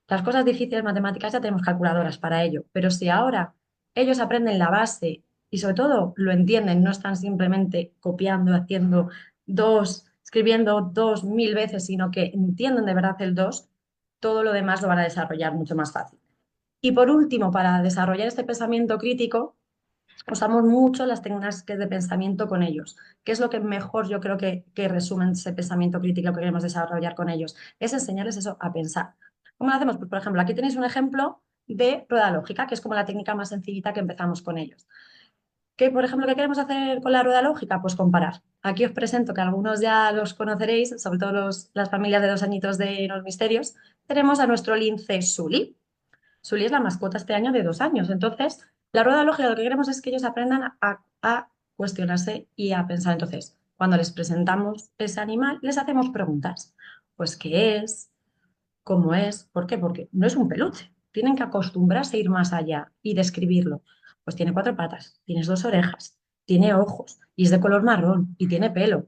las cosas difíciles matemáticas ya tenemos calculadoras para ello, pero si ahora ellos aprenden la base y sobre todo lo entienden, no están simplemente copiando, haciendo dos, escribiendo 2000 veces, sino que entienden de verdad el dos, todo lo demás lo van a desarrollar mucho más fácil. Y por último, para desarrollar este pensamiento crítico, usamos mucho las técnicas de pensamiento con ellos. ¿Qué es lo que mejor yo creo que resumen ese pensamiento crítico que queremos desarrollar con ellos? Es enseñarles eso a pensar. ¿Cómo lo hacemos? Pues, por ejemplo, aquí tenéis un ejemplo de rueda lógica, que es como la técnica más sencillita que empezamos con ellos. ¿Qué, por ejemplo, qué queremos hacer con la rueda lógica? Pues comparar. Aquí os presento, que algunos ya los conoceréis, sobre todo las familias de 2 añitos de los misterios. Tenemos a nuestro lince Sully. Sully es la mascota este año de 2 años. Entonces, la rueda lógica lo que queremos es que ellos aprendan a cuestionarse y a pensar. Entonces, cuando les presentamos ese animal, les hacemos preguntas. Pues, ¿qué es? ¿Cómo es? ¿Por qué? Porque no es un peluche. Tienen que acostumbrarse a ir más allá y describirlo. Pues tiene 4 patas, tienes 2 orejas, tiene ojos y es de color marrón y tiene pelo.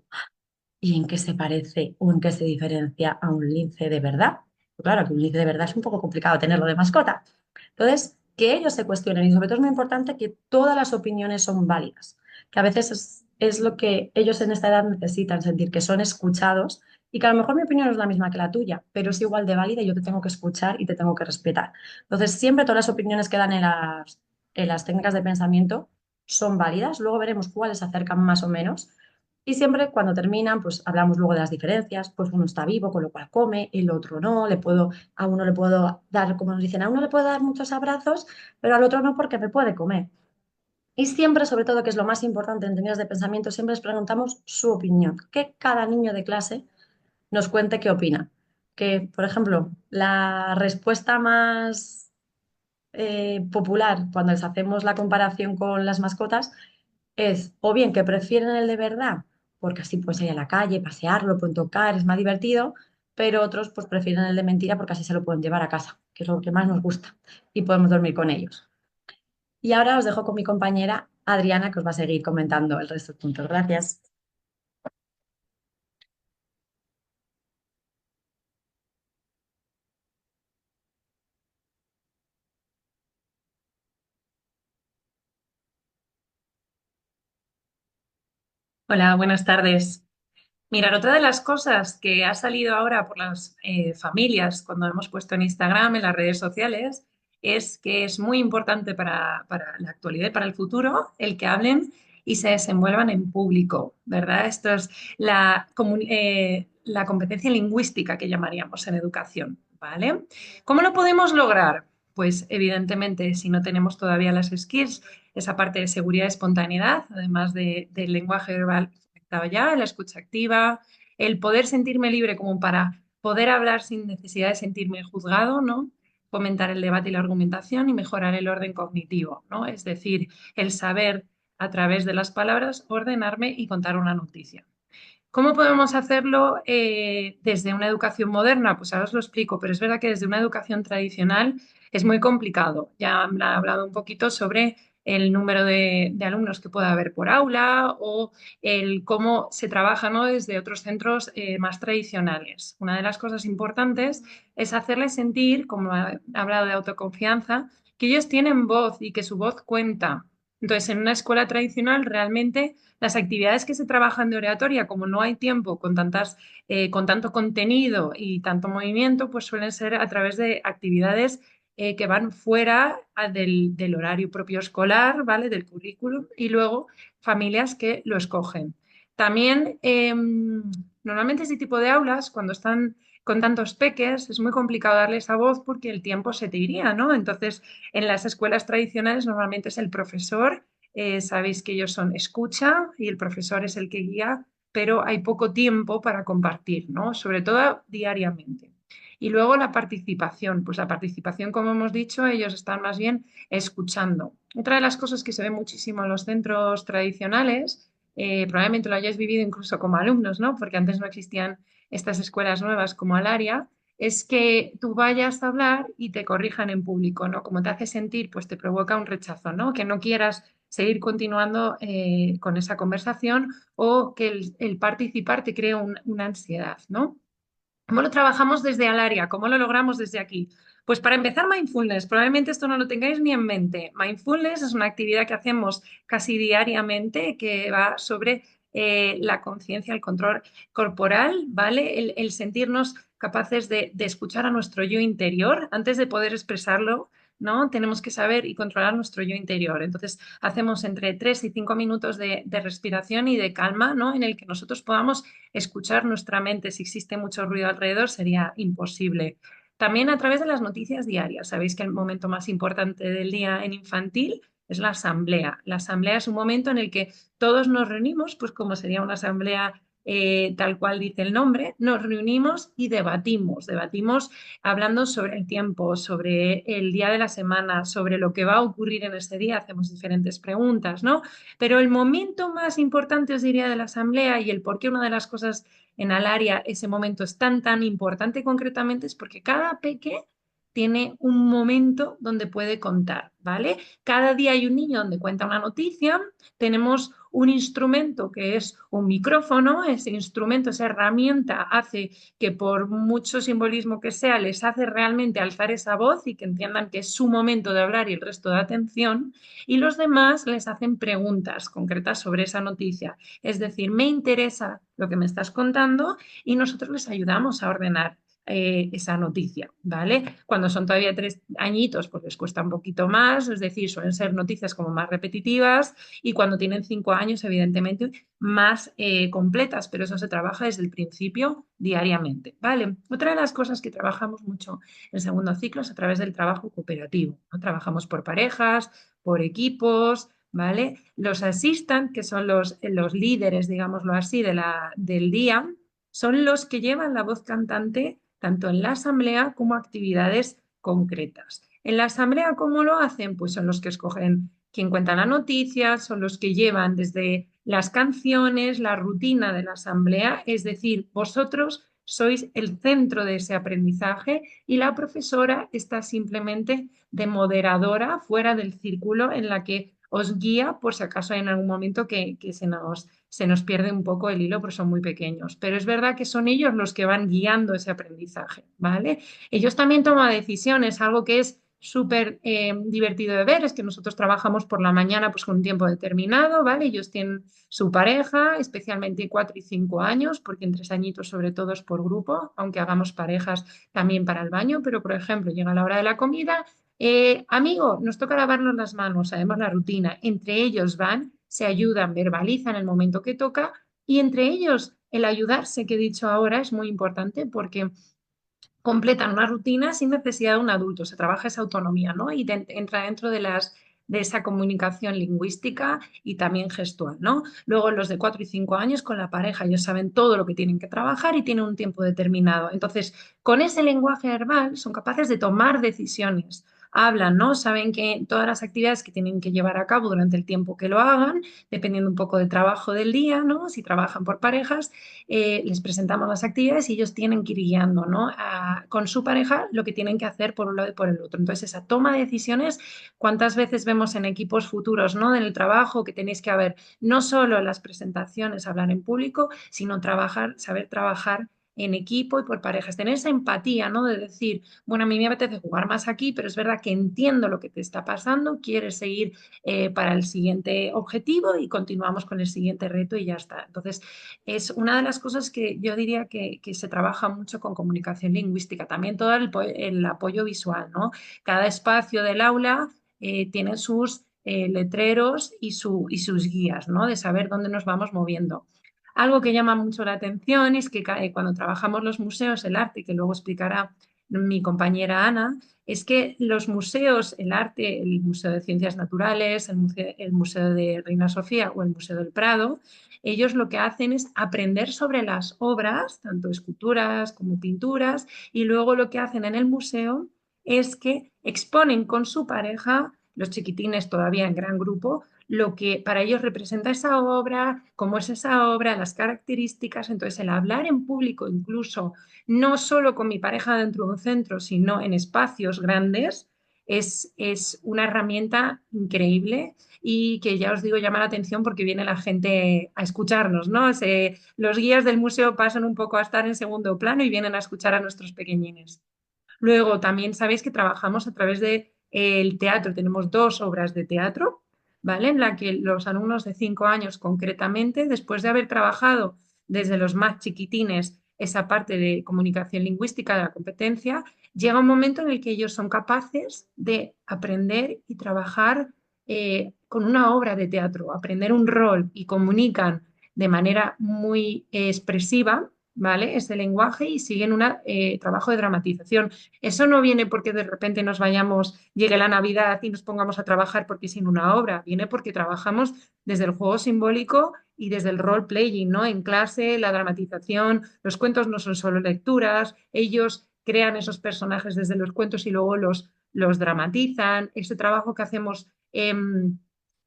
¿Y en qué se parece o en qué se diferencia a un lince de verdad? Pues claro, que un lince de verdad es un poco complicado tenerlo de mascota. Entonces, que ellos se cuestionen y sobre todo es muy importante que todas las opiniones son válidas, que a veces es lo que ellos en esta edad necesitan, sentir que son escuchados y que a lo mejor mi opinión no es la misma que la tuya, pero es igual de válida y yo te tengo que escuchar y te tengo que respetar. Entonces, siempre todas las opiniones que dan en las técnicas de pensamiento son válidas, luego veremos cuáles se acercan más o menos y siempre cuando terminan, pues hablamos luego de las diferencias, pues uno está vivo, con lo cual come, el otro no, a uno le puedo dar, como nos dicen, a uno le puedo dar muchos abrazos, pero al otro no porque me puede comer. Y siempre, sobre todo, que es lo más importante en términos de pensamiento, siempre les preguntamos su opinión, que cada niño de clase nos cuente qué opina. Que, por ejemplo, la respuesta más popular cuando les hacemos la comparación con las mascotas es o bien que prefieren el de verdad, porque así puedes ir a la calle, pasearlo, lo pueden tocar, es más divertido, pero otros pues prefieren el de mentira porque así se lo pueden llevar a casa, que es lo que más nos gusta, y podemos dormir con ellos. Y ahora os dejo con mi compañera Adriana, que os va a seguir comentando el resto de puntos. Gracias. Hola, buenas tardes. Mirar, otra de las cosas que ha salido ahora por las familias cuando hemos puesto en Instagram, en las redes sociales, es que es muy importante para la actualidad y para el futuro el que hablen y se desenvuelvan en público, ¿verdad? Esto es la competencia lingüística que llamaríamos en educación, ¿vale? ¿Cómo lo podemos lograr? Pues evidentemente, si no tenemos todavía las skills, esa parte de seguridad y espontaneidad, además del lenguaje verbal estaba ya, la escucha activa, el poder sentirme libre como para poder hablar sin necesidad de sentirme juzgado, ¿no? Fomentar el debate y la argumentación y mejorar el orden cognitivo, ¿no? Es decir, el saber a través de las palabras ordenarme y contar una noticia. ¿Cómo podemos hacerlo desde una educación moderna? Pues ahora os lo explico, pero es verdad que desde una educación tradicional es muy complicado. Ya han hablado un poquito sobre el número de alumnos que pueda haber por aula o el cómo se trabaja, ¿no? Desde otros centros más tradicionales. Una de las cosas importantes es hacerles sentir, como ha hablado de autoconfianza, que ellos tienen voz y que su voz cuenta. Entonces, en una escuela tradicional realmente las actividades que se trabajan de oratoria, como no hay tiempo con tanto contenido y tanto movimiento, pues suelen ser a través de actividades que van fuera del horario propio escolar, ¿vale? Del currículum, y luego familias que lo escogen. También, normalmente este tipo de aulas, cuando están con tantos peques, es muy complicado darles a voz porque el tiempo se te iría, ¿no? Entonces, en las escuelas tradicionales normalmente es el profesor, sabéis que ellos son escucha y el profesor es el que guía, pero hay poco tiempo para compartir, ¿no? Sobre todo diariamente. Y luego la participación, pues la participación, como hemos dicho, ellos están más bien escuchando. Otra de las cosas que se ve muchísimo en los centros tradicionales, probablemente lo hayáis vivido incluso como alumnos, ¿no? Porque antes no existían estas escuelas nuevas como Alaria, es que tú vayas a hablar y te corrijan en público, ¿no? Como te hace sentir, pues te provoca un rechazo, ¿no? Que no quieras seguir continuando con esa conversación o que el participar te cree una ansiedad, ¿no? ¿Cómo lo trabajamos desde Alaria? ¿Cómo lo logramos desde aquí? Pues para empezar, mindfulness. Probablemente esto no lo tengáis ni en mente. Mindfulness es una actividad que hacemos casi diariamente que va sobre la conciencia, el control corporal, ¿vale? El sentirnos capaces de escuchar a nuestro yo interior antes de poder expresarlo, ¿no? Tenemos que saber y controlar nuestro yo interior. Entonces, hacemos entre 3 y 5 minutos de respiración y de calma, ¿no? En el que nosotros podamos escuchar nuestra mente. Si existe mucho ruido alrededor, sería imposible. También a través de las noticias diarias. Sabéis que el momento más importante del día en infantil es la asamblea. La asamblea es un momento en el que todos nos reunimos, pues como sería una asamblea tal cual dice el nombre, nos reunimos y debatimos hablando sobre el tiempo, sobre el día de la semana, sobre lo que va a ocurrir en ese día, hacemos diferentes preguntas, ¿no? Pero el momento más importante, os diría, de la asamblea y el por qué una de las cosas en Alaria ese momento es tan importante concretamente es porque cada peque tiene un momento donde puede contar, ¿vale? Cada día hay un niño donde cuenta una noticia, tenemos un instrumento que es un micrófono, ese instrumento, esa herramienta hace que por mucho simbolismo que sea, les hace realmente alzar esa voz y que entiendan que es su momento de hablar y el resto de atención, y los demás les hacen preguntas concretas sobre esa noticia. Es decir, me interesa lo que me estás contando y nosotros les ayudamos a ordenar esa noticia, ¿vale? Cuando son todavía 3 añitos, pues les cuesta un poquito más, es decir, suelen ser noticias como más repetitivas y cuando tienen 5 años, evidentemente, más completas, pero eso se trabaja desde el principio diariamente, ¿vale? Otra de las cosas que trabajamos mucho en segundo ciclo es a través del trabajo cooperativo, ¿no? Trabajamos por parejas, por equipos, ¿vale? Los assistant, que son los líderes, digámoslo así, del día, son los que llevan la voz cantante tanto en la asamblea como actividades concretas. En la asamblea, ¿cómo lo hacen? Pues son los que escogen quién cuenta la noticia, son los que llevan desde las canciones, la rutina de la asamblea, es decir, vosotros sois el centro de ese aprendizaje y la profesora está simplemente de moderadora fuera del círculo en la que os guía por si acaso hay en algún momento que se nos pierde un poco el hilo porque son muy pequeños. Pero es verdad que son ellos los que van guiando ese aprendizaje, ¿vale? Ellos también toman decisiones, algo que es súper divertido de ver, es que nosotros trabajamos por la mañana pues con un tiempo determinado, ¿vale? Ellos tienen su pareja, especialmente 4 y 5 años, porque en 3 añitos sobre todo es por grupo, aunque hagamos parejas también para el baño, pero por ejemplo llega la hora de la comida, amigo, nos toca lavarnos las manos, sabemos la rutina, entre ellos van, se ayudan, verbalizan el momento que toca y entre ellos el ayudarse que he dicho ahora es muy importante porque completan una rutina sin necesidad de un adulto, se trabaja esa autonomía, ¿no? Y entra dentro de esa comunicación lingüística y también gestual, ¿no? Luego los de 4 y 5 años con la pareja, ellos saben todo lo que tienen que trabajar y tienen un tiempo determinado. Entonces, con ese lenguaje verbal son capaces de tomar decisiones. Hablan, ¿no? Saben que todas las actividades que tienen que llevar a cabo durante el tiempo que lo hagan, dependiendo un poco del trabajo del día, ¿no? Si trabajan por parejas, les presentamos las actividades y ellos tienen que ir guiando, ¿no? Con su pareja lo que tienen que hacer por un lado y por el otro. Entonces, esa toma de decisiones, ¿cuántas veces vemos en equipos futuros, ¿no? En el trabajo que tenéis que haber no solo en las presentaciones, hablar en público, sino saber trabajar en equipo y por parejas, tener esa empatía, ¿no? De decir, bueno, a mí me apetece jugar más aquí, pero es verdad que entiendo lo que te está pasando, quieres seguir para el siguiente objetivo y continuamos con el siguiente reto y ya está. Entonces, es una de las cosas que yo diría que se trabaja mucho con comunicación lingüística. También todo el apoyo visual, ¿no? Cada espacio del aula tiene sus letreros y sus guías, ¿no? De saber dónde nos vamos moviendo. Algo que llama mucho la atención es que cuando trabajamos los museos, el arte, que luego explicará mi compañera Ana, es que los museos, el arte, el Museo de Ciencias Naturales, el Museo de Reina Sofía o el Museo del Prado, ellos lo que hacen es aprender sobre las obras, tanto esculturas como pinturas, y luego lo que hacen en el museo es que exponen con su pareja, los chiquitines todavía en gran grupo, lo que para ellos representa esa obra, cómo es esa obra, las características. Entonces, el hablar en público, incluso no solo con mi pareja dentro de un centro, sino en espacios grandes, es una herramienta increíble y que ya os digo llama la atención porque viene la gente a escucharnos, ¿no? Los guías del museo pasan un poco a estar en segundo plano y vienen a escuchar a nuestros pequeñines. Luego también sabéis que trabajamos a través del teatro, tenemos 2 obras de teatro, ¿vale? En la que los alumnos de 5 años concretamente, después de haber trabajado desde los más chiquitines esa parte de comunicación lingüística de la competencia, llega un momento en el que ellos son capaces de aprender y trabajar con una obra de teatro, aprender un rol y comunican de manera muy expresiva, ¿vale? Ese lenguaje y siguen un trabajo de dramatización. Eso no viene porque de repente nos vayamos, llegue la Navidad y nos pongamos a trabajar porque sin una obra, viene porque trabajamos desde el juego simbólico y desde el role-playing, ¿no? En clase, la dramatización, los cuentos no son solo lecturas, ellos crean esos personajes desde los cuentos y luego los dramatizan. Ese trabajo que hacemos en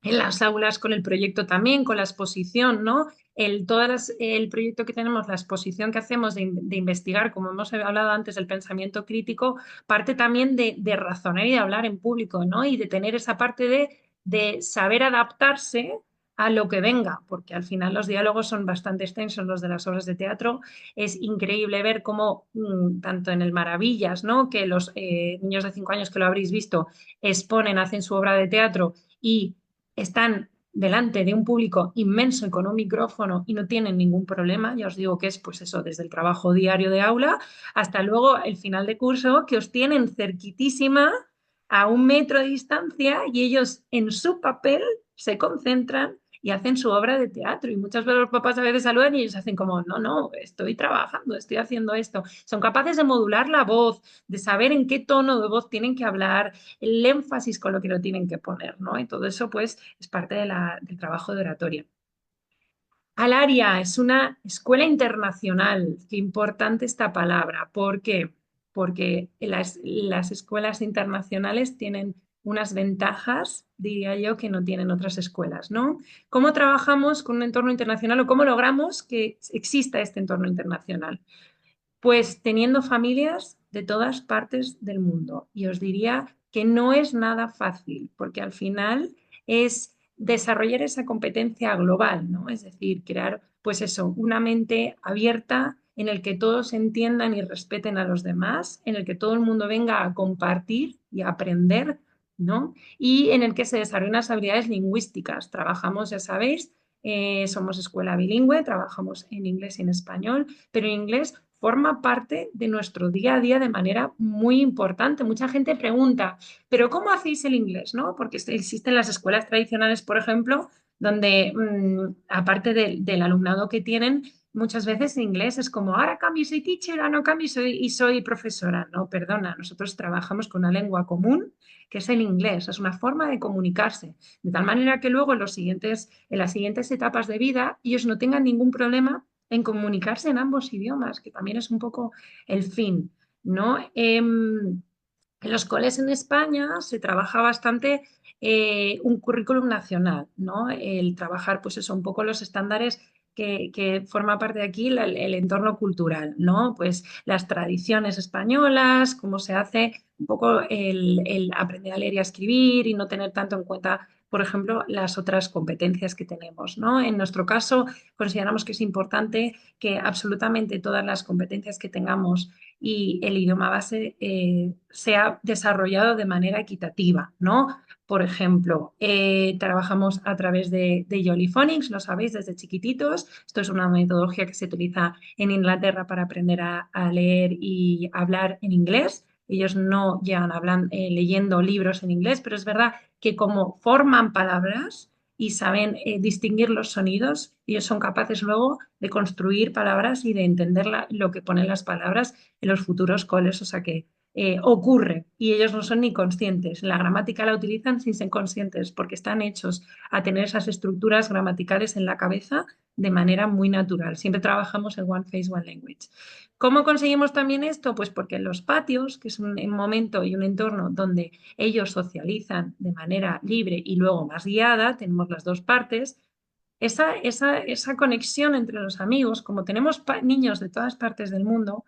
las aulas con el proyecto también, con la exposición, ¿no? El proyecto que tenemos, la exposición que hacemos de investigar, como hemos hablado antes, del pensamiento crítico, parte también de razonar y de hablar en público, ¿no? Y de tener esa parte de saber adaptarse a lo que venga, porque al final los diálogos son bastante extensos, los de las obras de teatro. Es increíble ver cómo, tanto en el Maravillas, ¿no? Que los niños de 5 años que lo habréis visto exponen, hacen su obra de teatro y están delante de un público inmenso y con un micrófono y no tienen ningún problema. Ya os digo que es pues eso, desde el trabajo diario de aula hasta luego el final de curso, que os tienen cerquitísima a 1 metro de distancia y ellos en su papel se concentran y hacen su obra de teatro. Y muchas veces los papás a veces saludan y ellos hacen como, no, no, estoy trabajando, estoy haciendo esto. Son capaces de modular la voz, de saber en qué tono de voz tienen que hablar, el énfasis con lo que lo tienen que poner, ¿no? Y todo eso, pues, es parte del trabajo de oratoria. Alaria es una escuela internacional. Qué importante esta palabra. ¿Por qué? Porque las escuelas internacionales tienen unas ventajas, diría yo, que no tienen otras escuelas, ¿no? ¿Cómo trabajamos con un entorno internacional o cómo logramos que exista este entorno internacional? Pues teniendo familias de todas partes del mundo. Y os diría que no es nada fácil, porque al final es desarrollar esa competencia global, ¿no? Es decir, crear, pues eso, una mente abierta en el que todos entiendan y respeten a los demás, en el que todo el mundo venga a compartir y a aprender, ¿no? Y en el que se desarrollen las habilidades lingüísticas. Trabajamos, ya sabéis, somos escuela bilingüe, trabajamos en inglés y en español, pero en inglés forma parte de nuestro día a día de manera muy importante. Mucha gente pregunta, ¿pero cómo hacéis el inglés? ¿No? Porque existen las escuelas tradicionales, por ejemplo, donde aparte del alumnado que tienen, muchas veces en inglés es como, ahora cambio soy teacher, ahora no cambio soy profesora. No, perdona, nosotros trabajamos con una lengua común que es el inglés, es una forma de comunicarse, de tal manera que luego en las siguientes etapas de vida ellos no tengan ningún problema en comunicarse en ambos idiomas, que también es un poco el fin, ¿no? En los coles en España se trabaja bastante un currículum nacional, ¿no? El trabajar, pues eso, un poco los estándares que forma parte de aquí el entorno cultural, ¿no? Pues las tradiciones españolas, cómo se hace un poco el aprender a leer y a escribir y no tener tanto en cuenta, por ejemplo, las otras competencias que tenemos, ¿no? En nuestro caso, consideramos que es importante que absolutamente todas las competencias que tengamos y el idioma base sea desarrollado de manera equitativa, ¿no? Por ejemplo, trabajamos a través de Jollyphonics, lo sabéis, desde chiquititos. Esto es una metodología que se utiliza en Inglaterra para aprender a leer y hablar en inglés. Ellos no llegan leyendo libros en inglés, pero es verdad que como forman palabras y saben distinguir los sonidos, ellos son capaces luego de construir palabras y de entender lo que ponen las palabras en los futuros coles, o sea que ocurre y ellos no son ni conscientes. La gramática la utilizan sin ser conscientes porque están hechos a tener esas estructuras gramaticales en la cabeza de manera muy natural. Siempre trabajamos en One Face, One Language. ¿Cómo conseguimos también esto? Pues porque en los patios, que es un momento y un entorno donde ellos socializan de manera libre y luego más guiada, tenemos las dos partes, esa conexión entre los amigos, como tenemos niños de todas partes del mundo,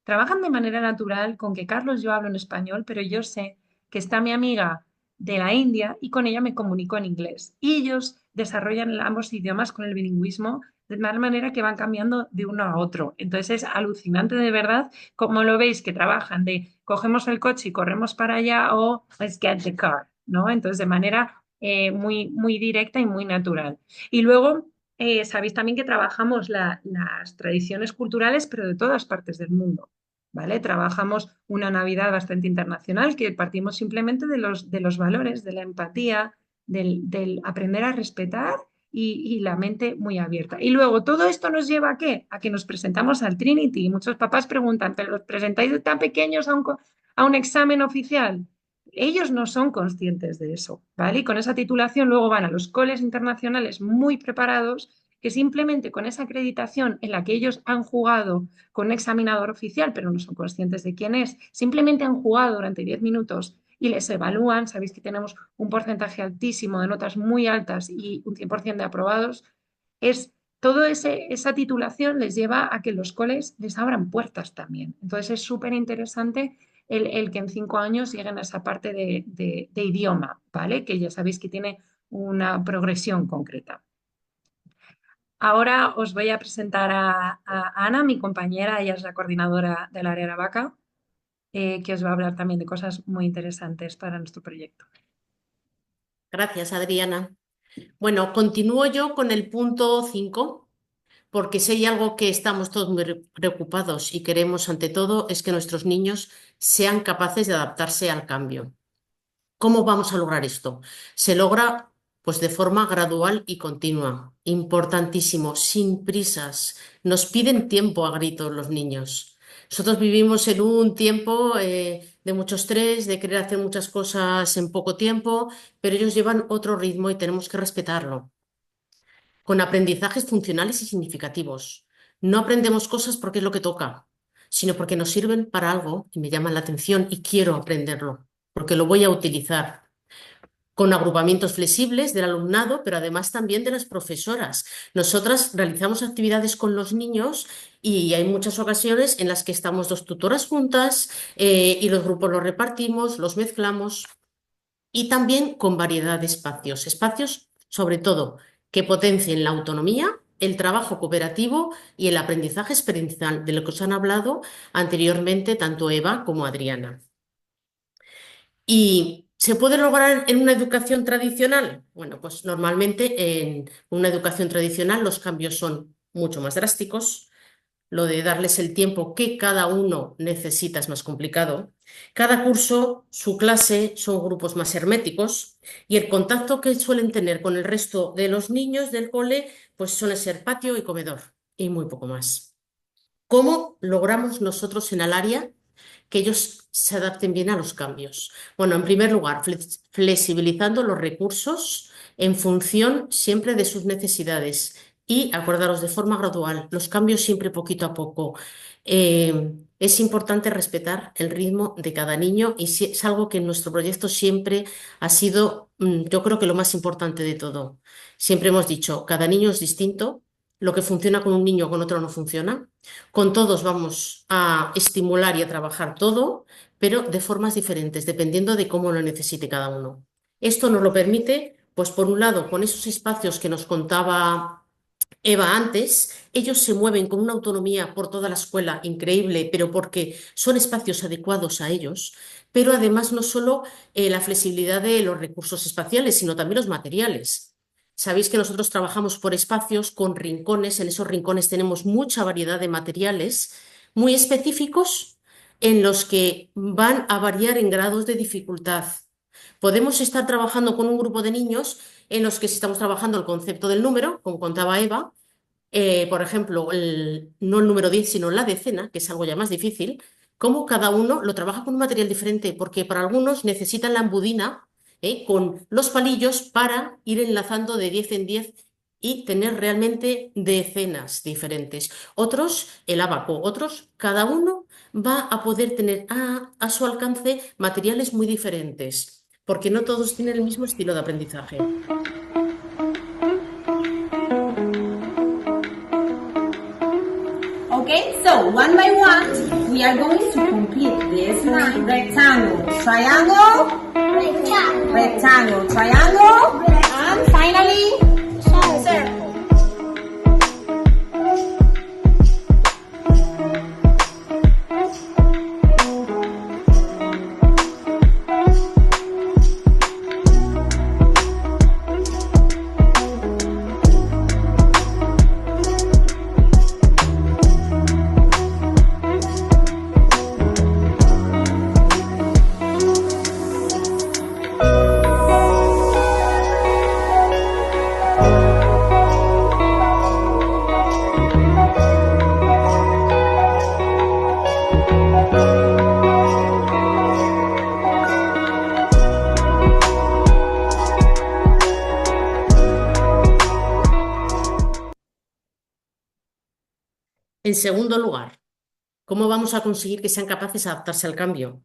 trabajan de manera natural con que Carlos yo hablo en español, pero yo sé que está mi amiga de la India y con ella me comunico en inglés. Y ellos desarrollan ambos idiomas con el bilingüismo de tal manera que van cambiando de uno a otro. Entonces es alucinante de verdad como lo veis que trabajan de cogemos el coche y corremos para allá o let's get the car, ¿no? Entonces de manera muy, muy directa y muy natural. Y luego sabéis también que trabajamos las tradiciones culturales, pero de todas partes del mundo, ¿vale? Trabajamos una Navidad bastante internacional que partimos simplemente de los valores, de la empatía, del aprender a respetar y la mente muy abierta. Y luego, ¿todo esto nos lleva a qué? A que nos presentamos al Trinity. Y muchos papás preguntan, ¿pero los presentáis de tan pequeños a un examen oficial? Ellos no son conscientes de eso, ¿vale? Y con esa titulación luego van a los coles internacionales muy preparados, que simplemente con esa acreditación en la que ellos han jugado con un examinador oficial, pero no son conscientes de quién es, simplemente han jugado durante 10 minutos y les evalúan. Sabéis que tenemos un porcentaje altísimo de notas muy altas y un 100% de aprobados. Esa titulación les lleva a que los coles les abran puertas también. Entonces es súper interesante el que en 5 años lleguen a esa parte de idioma, ¿vale? Que ya sabéis que tiene una progresión concreta. Ahora os voy a presentar a Ana, mi compañera. Ella es la coordinadora del área Aravaca, que os va a hablar también de cosas muy interesantes para nuestro proyecto. Gracias, Adriana. Bueno, continúo yo con el punto 5, porque si hay algo que estamos todos muy preocupados y queremos ante todo es que nuestros niños sean capaces de adaptarse al cambio. ¿Cómo vamos a lograr esto? Se logra pues de forma gradual y continua. Importantísimo, sin prisas. Nos piden tiempo a gritos los niños. Nosotros vivimos en un tiempo de mucho estrés, de querer hacer muchas cosas en poco tiempo, pero ellos llevan otro ritmo y tenemos que respetarlo. Con aprendizajes funcionales y significativos. No aprendemos cosas porque es lo que toca, sino porque nos sirven para algo y me llaman la atención y quiero aprenderlo, porque lo voy a utilizar. Con agrupamientos flexibles del alumnado, pero además también de las profesoras. Nosotras realizamos actividades con los niños y hay muchas ocasiones en las que estamos 2 tutoras juntas y los grupos los repartimos, los mezclamos y también con variedad de espacios. Espacios, sobre todo, que potencien la autonomía, el trabajo cooperativo y el aprendizaje experiencial, de lo que os han hablado anteriormente tanto Eva como Adriana. ¿Y se puede lograr en una educación tradicional? Bueno, pues normalmente en una educación tradicional los cambios son mucho más drásticos. Lo de darles el tiempo que cada uno necesita es más complicado. Cada curso, su clase, son grupos más herméticos y el contacto que suelen tener con el resto de los niños del cole pues suele ser patio y comedor y muy poco más. ¿Cómo logramos nosotros en el área que ellos se adapten bien a los cambios? Bueno, en primer lugar, flexibilizando los recursos en función siempre de sus necesidades y acordaros de forma gradual, los cambios siempre poquito a poco. Es importante respetar el ritmo de cada niño y es algo que en nuestro proyecto siempre ha sido, yo creo que lo más importante de todo. Siempre hemos dicho, cada niño es distinto, lo que funciona con un niño con otro no funciona. Con todos vamos a estimular y a trabajar todo, pero de formas diferentes, dependiendo de cómo lo necesite cada uno. Esto nos lo permite, pues por un lado, con esos espacios que nos contaba Eva antes, ellos se mueven con una autonomía por toda la escuela increíble, pero porque son espacios adecuados a ellos, pero además no solo la flexibilidad de los recursos espaciales, sino también los materiales. Sabéis que nosotros trabajamos por espacios con rincones, en esos rincones tenemos mucha variedad de materiales muy específicos en los que van a variar en grados de dificultad. Podemos estar trabajando con un grupo de niños en los que estamos trabajando el concepto del número, como contaba Eva, por ejemplo, no el número 10, sino la decena, que es algo ya más difícil, cómo cada uno lo trabaja con un material diferente, porque para algunos necesitan la embudina con los palillos para ir enlazando de 10 en 10 y tener realmente decenas diferentes. Otros, el ábaco, otros, cada uno va a poder tener a su alcance materiales muy diferentes, porque no todos tienen el mismo estilo de aprendizaje. Okay, so one by one, we are going to complete this rectangle, triangle, rectangle, triangle, and finally, circle. En segundo lugar, ¿cómo vamos a conseguir que sean capaces de adaptarse al cambio?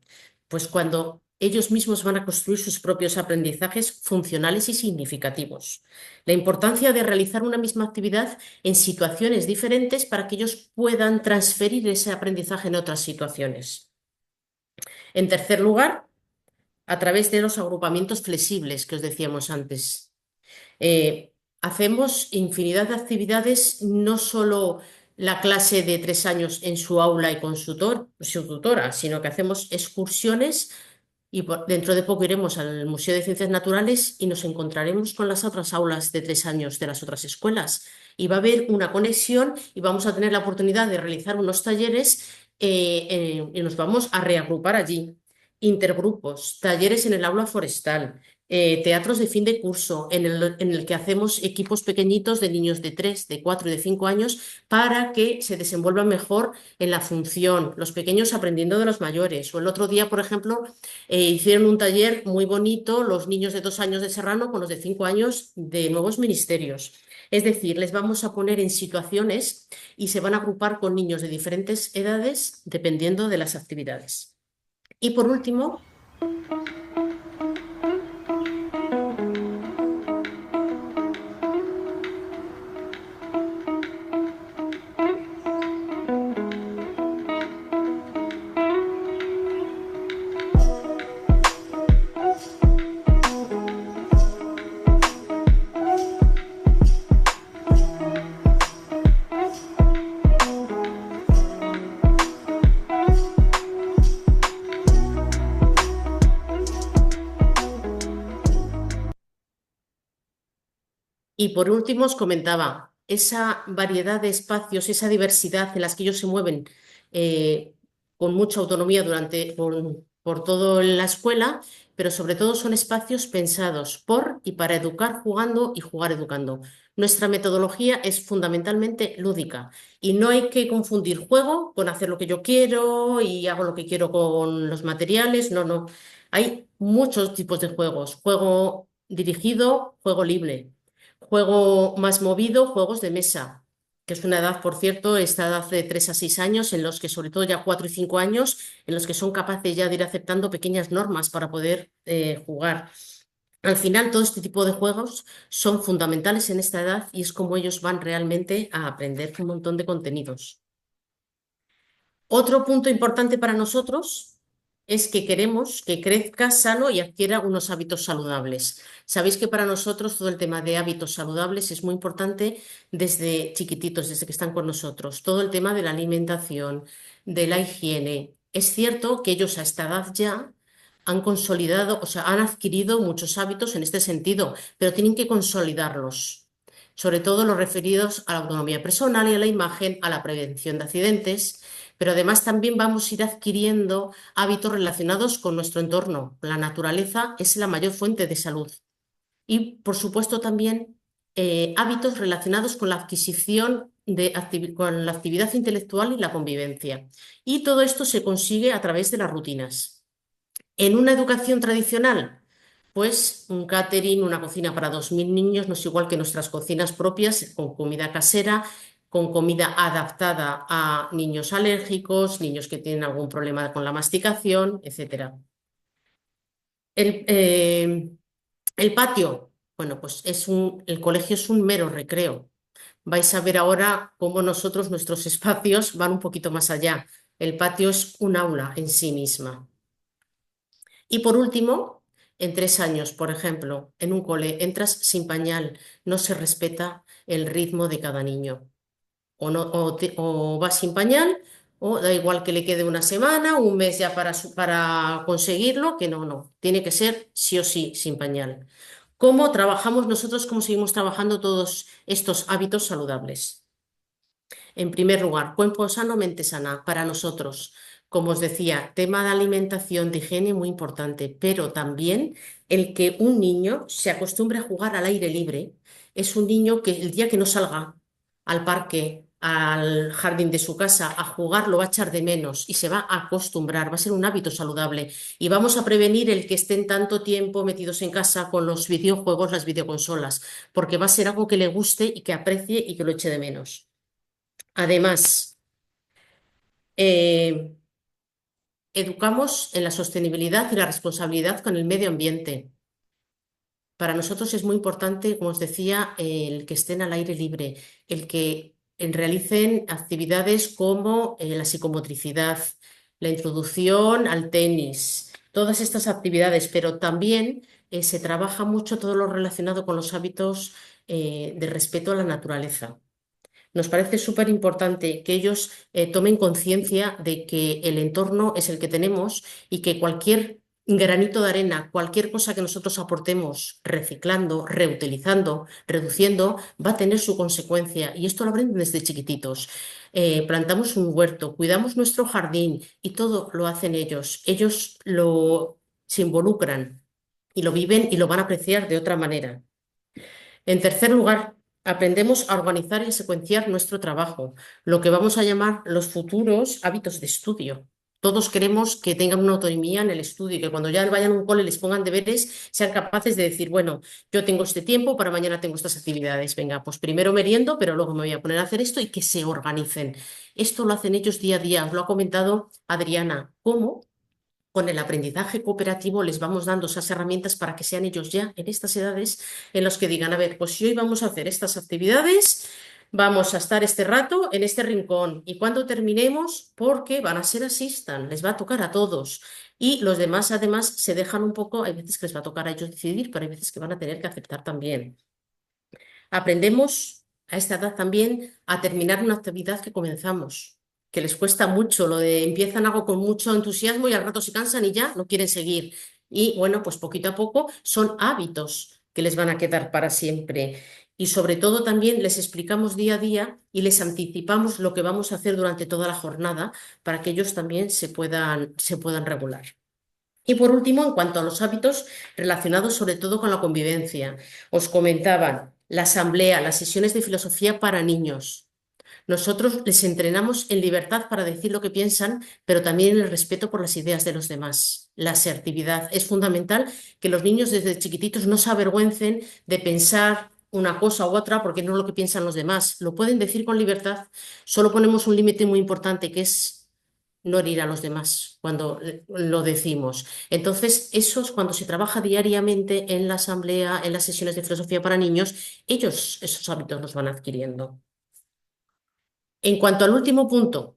Pues cuando ellos mismos van a construir sus propios aprendizajes funcionales y significativos. La importancia de realizar una misma actividad en situaciones diferentes para que ellos puedan transferir ese aprendizaje en otras situaciones. En tercer lugar, a través de los agrupamientos flexibles que os decíamos antes. Hacemos infinidad de actividades, no solo la clase de 3 años en su aula y con su tutora, sino que hacemos excursiones y dentro de poco iremos al Museo de Ciencias Naturales y nos encontraremos con las otras aulas de 3 años de las otras escuelas. Y va a haber una conexión y vamos a tener la oportunidad de realizar unos talleres y nos vamos a reagrupar allí. Intergrupos, talleres en el aula forestal, teatros de fin de curso en el que hacemos equipos pequeñitos de niños de 3, de 4 y de 5 años para que se desenvuelvan mejor en la función, los pequeños aprendiendo de los mayores. O el otro día, por ejemplo, hicieron un taller muy bonito los niños de 2 años de Serrano con los de 5 años de Nuevos Ministerios. Es decir, les vamos a poner en situaciones y se van a agrupar con niños de diferentes edades dependiendo de las actividades. Y por último, os comentaba, esa variedad de espacios, esa diversidad en las que ellos se mueven con mucha autonomía por toda la escuela, pero sobre todo son espacios pensados por y para educar jugando y jugar educando. Nuestra metodología es fundamentalmente lúdica y no hay que confundir juego con hacer lo que yo quiero y hago lo que quiero con los materiales. No, no. Hay muchos tipos de juegos. Juego dirigido, juego libre. Juego más movido, juegos de mesa, que es una edad, por cierto, esta edad de 3 a 6 años, en los que sobre todo ya 4 y 5 años, en los que son capaces ya de ir aceptando pequeñas normas para poder jugar. Al final, todo este tipo de juegos son fundamentales en esta edad y es como ellos van realmente a aprender un montón de contenidos. Otro punto importante para nosotros es que queremos que crezca sano y adquiera unos hábitos saludables. Sabéis que para nosotros todo el tema de hábitos saludables es muy importante desde chiquititos, desde que están con nosotros. Todo el tema de la alimentación, de la higiene. Es cierto que ellos a esta edad ya han consolidado, o sea, han adquirido muchos hábitos en este sentido, pero tienen que consolidarlos. Sobre todo los referidos a la autonomía personal y a la imagen, a la prevención de accidentes, pero además también vamos a ir adquiriendo hábitos relacionados con nuestro entorno. La naturaleza es la mayor fuente de salud. Y, por supuesto, también hábitos relacionados con la adquisición con la actividad intelectual y la convivencia. Y todo esto se consigue a través de las rutinas. En una educación tradicional, pues un catering, una cocina para 2000 niños no es igual que nuestras cocinas propias, con comida casera, con comida adaptada a niños alérgicos, niños que tienen algún problema con la masticación, etc. El patio, bueno, pues el colegio es un mero recreo. Vais a ver ahora cómo nuestros espacios van un poquito más allá. El patio es un aula en sí misma. Y por último, en 3 años, por ejemplo, en un cole entras sin pañal, no se respeta el ritmo de cada niño. O vas sin pañal, o da igual que le quede una semana, un mes ya para conseguirlo, que no, tiene que ser sí o sí sin pañal. ¿Cómo trabajamos nosotros, cómo seguimos trabajando todos estos hábitos saludables? En primer lugar, cuerpo sano, mente sana, para nosotros. Como os decía, tema de alimentación, de higiene muy importante, pero también el que un niño se acostumbre a jugar al aire libre. Es un niño que el día que no salga al parque, al jardín de su casa, a jugar, lo va a echar de menos y se va a acostumbrar, va a ser un hábito saludable. Y vamos a prevenir el que estén tanto tiempo metidos en casa con los videojuegos, las videoconsolas, porque va a ser algo que le guste y que aprecie y que lo eche de menos. Además, Eh, Educamos en la sostenibilidad y la responsabilidad con el medio ambiente. Para nosotros es muy importante, como os decía, el que estén al aire libre, el que realicen actividades como la psicomotricidad, la introducción al tenis, todas estas actividades, pero también se trabaja mucho todo lo relacionado con los hábitos de respeto a la naturaleza. Nos parece súper importante que ellos tomen conciencia de que el entorno es el que tenemos y que cualquier granito de arena, cualquier cosa que nosotros aportemos reciclando, reutilizando, reduciendo, va a tener su consecuencia. Y esto lo aprenden desde chiquititos. Plantamos un huerto, cuidamos nuestro jardín y todo lo hacen ellos. Ellos se involucran y lo viven y lo van a apreciar de otra manera. En tercer lugar, aprendemos a organizar y a secuenciar nuestro trabajo, lo que vamos a llamar los futuros hábitos de estudio. Todos queremos que tengan una autonomía en el estudio y que cuando ya vayan a un cole y les pongan deberes, sean capaces de decir, bueno, yo tengo este tiempo, para mañana tengo estas actividades. Venga, pues primero meriendo, pero luego me voy a poner a hacer esto y que se organicen. Esto lo hacen ellos día a día. Os lo ha comentado Adriana. ¿Cómo? Con el aprendizaje cooperativo les vamos dando esas herramientas para que sean ellos ya en estas edades en los que digan, a ver, pues si hoy vamos a hacer estas actividades, vamos a estar este rato en este rincón y cuando terminemos, porque van a ser assistant, les va a tocar a todos. Y los demás además se dejan un poco, hay veces que les va a tocar a ellos decidir, pero hay veces que van a tener que aceptar también. Aprendemos a esta edad también a terminar una actividad que comenzamos, que les cuesta mucho, lo de empiezan algo con mucho entusiasmo y al rato se cansan y ya no quieren seguir. Y bueno, pues poquito a poco son hábitos que les van a quedar para siempre. Y sobre todo también les explicamos día a día y les anticipamos lo que vamos a hacer durante toda la jornada para que ellos también se puedan regular. Y por último, en cuanto a los hábitos relacionados sobre todo con la convivencia, os comentaban la asamblea, las sesiones de filosofía para niños. Nosotros les entrenamos en libertad para decir lo que piensan, pero también en el respeto por las ideas de los demás. La asertividad. Es fundamental que los niños desde chiquititos no se avergüencen de pensar una cosa u otra porque no es lo que piensan los demás. Lo pueden decir con libertad. Solo ponemos un límite muy importante que es no herir a los demás cuando lo decimos. Entonces, eso es cuando se trabaja diariamente en la asamblea, en las sesiones de filosofía para niños, ellos esos hábitos los van adquiriendo. En cuanto al último punto,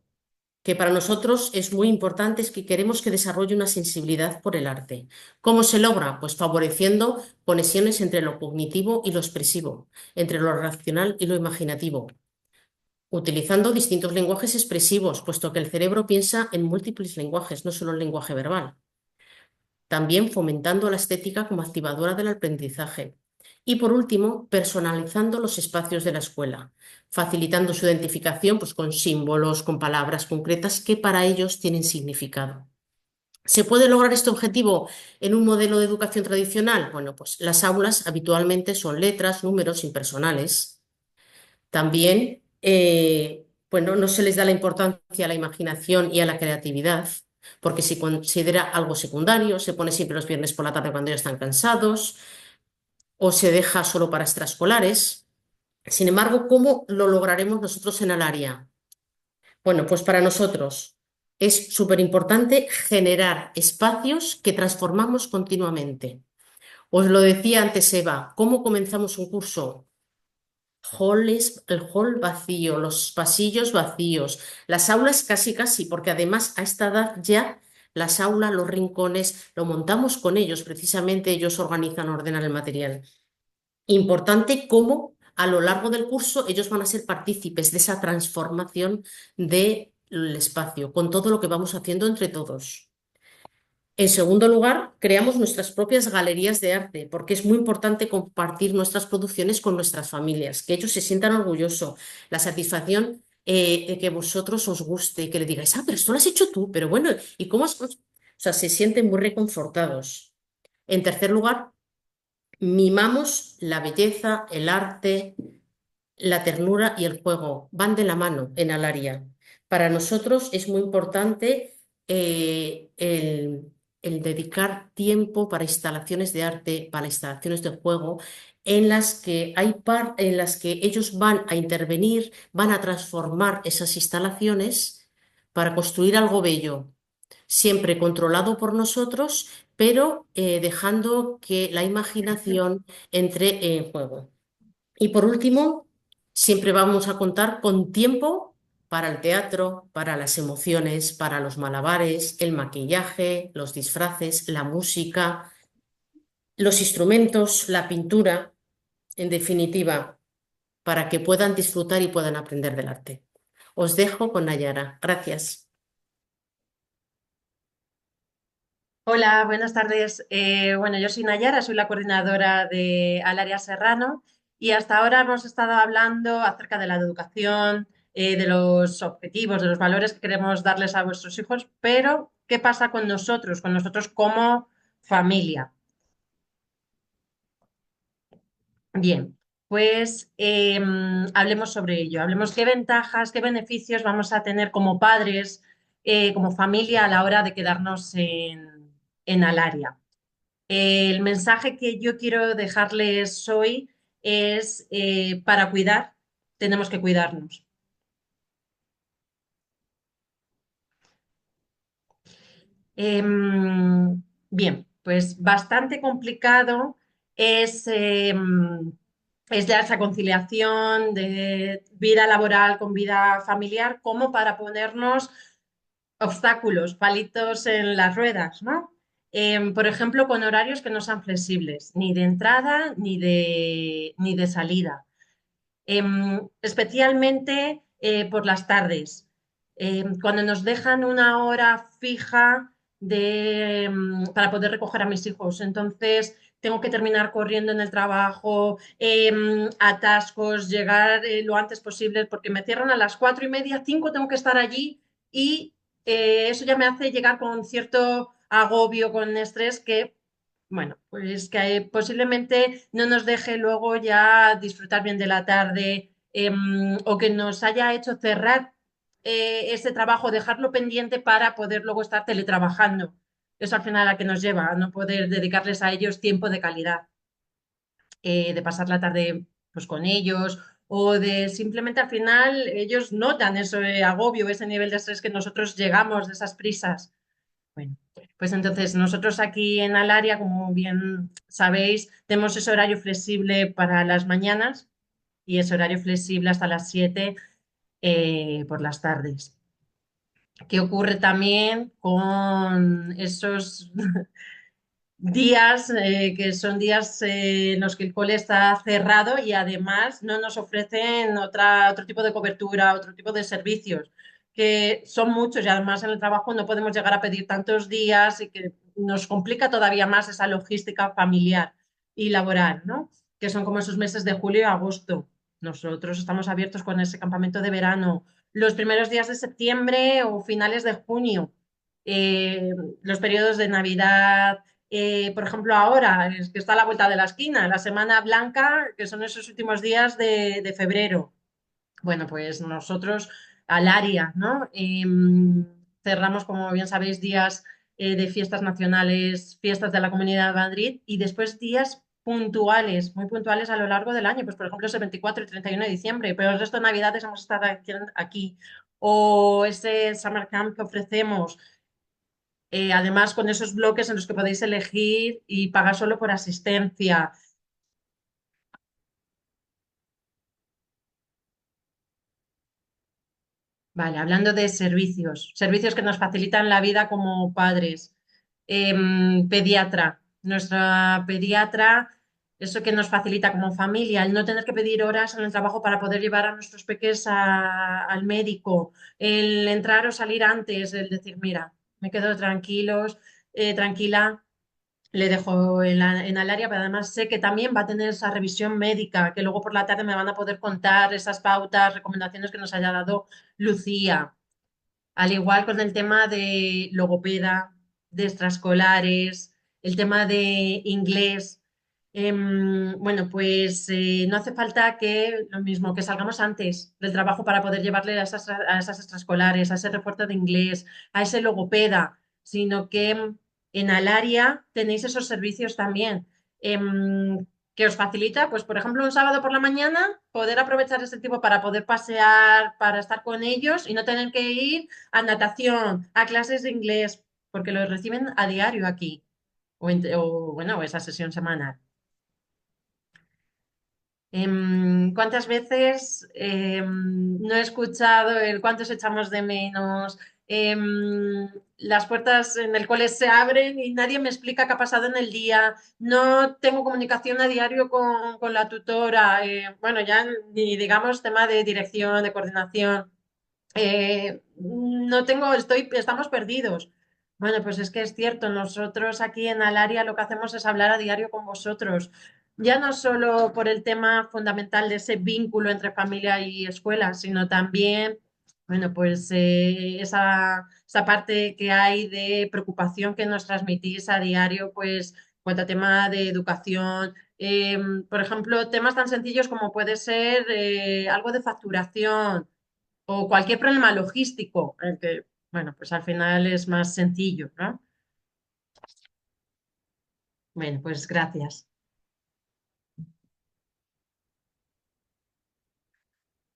que para nosotros es muy importante, es que queremos que desarrolle una sensibilidad por el arte. ¿Cómo se logra? Pues favoreciendo conexiones entre lo cognitivo y lo expresivo, entre lo racional y lo imaginativo, utilizando distintos lenguajes expresivos, puesto que el cerebro piensa en múltiples lenguajes, no solo el lenguaje verbal. También fomentando la estética como activadora del aprendizaje. Y por último, personalizando los espacios de la escuela, facilitando su identificación pues, con símbolos, con palabras concretas que para ellos tienen significado. ¿Se puede lograr este objetivo en un modelo de educación tradicional? Bueno, pues las aulas habitualmente son letras, números impersonales. También, bueno, no se les da la importancia a la imaginación y a la creatividad, porque se considera algo secundario, se pone siempre los viernes por la tarde cuando ya están cansados, o se deja solo para extraescolares. Sin embargo, ¿cómo lo lograremos nosotros en el área? Bueno, pues para nosotros es súper importante generar espacios que transformamos continuamente. Os lo decía antes Eva, ¿cómo comenzamos un curso? El hall vacío, los pasillos vacíos, las aulas casi casi, porque además a esta edad ya las aulas, los rincones, lo montamos con ellos, precisamente ellos organizan, ordenan el material. Importante cómo a lo largo del curso ellos van a ser partícipes de esa transformación del espacio, con todo lo que vamos haciendo entre todos. En segundo lugar, creamos nuestras propias galerías de arte, porque es muy importante compartir nuestras producciones con nuestras familias, que ellos se sientan orgullosos, la satisfacción de que vosotros os guste, que le digáis, pero esto lo has hecho tú, pero bueno, ¿y cómo has...? O sea, se sienten muy reconfortados. En tercer lugar, mimamos la belleza, el arte, la ternura y el juego. Van de la mano en Alaria. Para nosotros es muy importante el dedicar tiempo para instalaciones de arte, para instalaciones de juego, en las que ellos van a intervenir, van a transformar esas instalaciones para construir algo bello, siempre controlado por nosotros, pero dejando que la imaginación entre en juego. Y por último, siempre vamos a contar con tiempo para el teatro, para las emociones, para los malabares, el maquillaje, los disfraces, la música, los instrumentos, la pintura, en definitiva, para que puedan disfrutar y puedan aprender del arte. Os dejo con Nayara. Gracias. Hola, buenas tardes. Bueno, yo soy Nayara, soy la coordinadora de Alaria Serrano y hasta ahora hemos estado hablando acerca de la educación, de los objetivos, de los valores que queremos darles a vuestros hijos, pero ¿qué pasa con nosotros como familia? Bien, pues hablemos sobre ello, hablemos qué ventajas, qué beneficios vamos a tener como padres, como familia a la hora de quedarnos en Alaria. El mensaje que yo quiero dejarles hoy es, para cuidar, tenemos que cuidarnos. Bien, pues bastante complicado es, es ya esa conciliación de vida laboral con vida familiar, como para ponernos obstáculos, palitos en las ruedas, ¿no? Por ejemplo, con horarios que no sean flexibles, ni de entrada ni de salida. Especialmente por las tardes. Cuando nos dejan una hora fija para poder recoger a mis hijos. Entonces, tengo que terminar corriendo en el trabajo, atascos, llegar lo antes posible, porque me cierran a las 4:30, 5 tengo que estar allí y eso ya me hace llegar con cierto agobio, con estrés que, bueno, pues que posiblemente no nos deje luego ya disfrutar bien de la tarde, o que nos haya hecho cerrar ese trabajo, dejarlo pendiente para poder luego estar teletrabajando. Eso al final a que nos lleva a no poder dedicarles a ellos tiempo de calidad, de pasar la tarde pues con ellos o de simplemente al final ellos notan ese agobio, ese nivel de estrés que nosotros llegamos de esas prisas. Bueno, pues entonces nosotros aquí en Alaria, como bien sabéis, tenemos ese horario flexible para las mañanas y ese horario flexible hasta las 7 por las tardes. ¿Qué ocurre también con esos días que son días en los que el cole está cerrado y además no nos ofreten otro tipo de cobertura, otro tipo de servicios, que son muchos y además en el trabajo no podemos llegar a pedir tantos días y que nos complica todavía más esa logística familiar y laboral, ¿no? Que son como esos meses de julio y agosto. Nosotros estamos abiertos con ese campamento de verano los primeros días de septiembre o finales de junio, eh, los periodos de Navidad. Por ejemplo, ahora, es que está a la vuelta de la esquina, la Semana Blanca, que son esos últimos días de febrero. Bueno, pues nosotros al área, ¿no? Cerramos, como bien sabéis, días de fiestas nacionales, fiestas de la Comunidad de Madrid y después días puntuales, muy puntuales a lo largo del año, pues por ejemplo ese 24 y 31 de diciembre, pero el resto de Navidades hemos estado aquí. O ese Summer Camp que ofrecemos, además con esos bloques en los que podéis elegir y pagar solo por asistencia. Vale, hablando de servicios, servicios que nos facilitan la vida como padres. Pediatra, nuestra pediatra, eso que nos facilita como familia, el no tener que pedir horas en el trabajo para poder llevar a nuestros peques al médico, el entrar o salir antes, el decir, mira, me quedo tranquilos, tranquila, le dejo en el área, pero además sé que también va a tener esa revisión médica, que luego por la tarde me van a poder contar esas pautas, recomendaciones que nos haya dado Lucía. Al igual con el tema de logopeda, de extraescolares, el tema de inglés. Bueno, pues no hace falta que lo mismo, que salgamos antes del trabajo para poder llevarle a esas extraescolares, a ese refuerzo de inglés, a ese logopeda, sino que en Alaria tenéis esos servicios también. que os facilita, pues por ejemplo, un sábado por la mañana, poder aprovechar ese tiempo para poder pasear, para estar con ellos y no tener que ir a natación, a clases de inglés, porque los reciben a diario aquí, bueno, esa sesión semanal. ¿Cuántas veces no he escuchado el cuántos echamos de menos? Las puertas en el cole se abren y nadie me explica qué ha pasado en el día. No tengo comunicación a diario con la tutora. Bueno, ya ni digamos tema de dirección, de coordinación. No tengo, estamos perdidos. Bueno, pues es que es cierto, nosotros aquí en Alaria lo que hacemos es hablar a diario con vosotros, ya no solo por el tema fundamental de ese vínculo entre familia y escuela, sino también, bueno, pues esa parte que hay de preocupación que nos transmitís a diario, pues, cuanto a tema de educación. Por ejemplo, temas tan sencillos como puede ser algo de facturación o cualquier problema logístico, que, bueno, pues al final es más sencillo, ¿no? Bueno, pues gracias.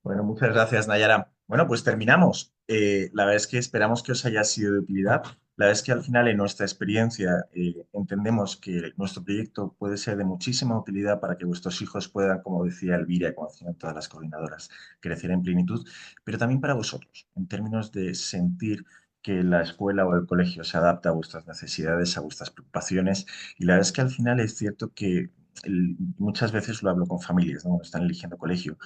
Bueno, muchas gracias, Nayara. Bueno, pues terminamos. La verdad es que esperamos que os haya sido de utilidad. La verdad es que al final, en nuestra experiencia, entendemos que nuestro proyecto puede ser de muchísima utilidad para que vuestros hijos puedan, como decía Elvira y como decían todas las coordinadoras, crecer en plenitud, pero también para vosotros, en términos de sentir que la escuela o el colegio se adapta a vuestras necesidades, a vuestras preocupaciones. Y la verdad es que al final es cierto que muchas veces lo hablo con familias, ¿no? Cuando están eligiendo colegio,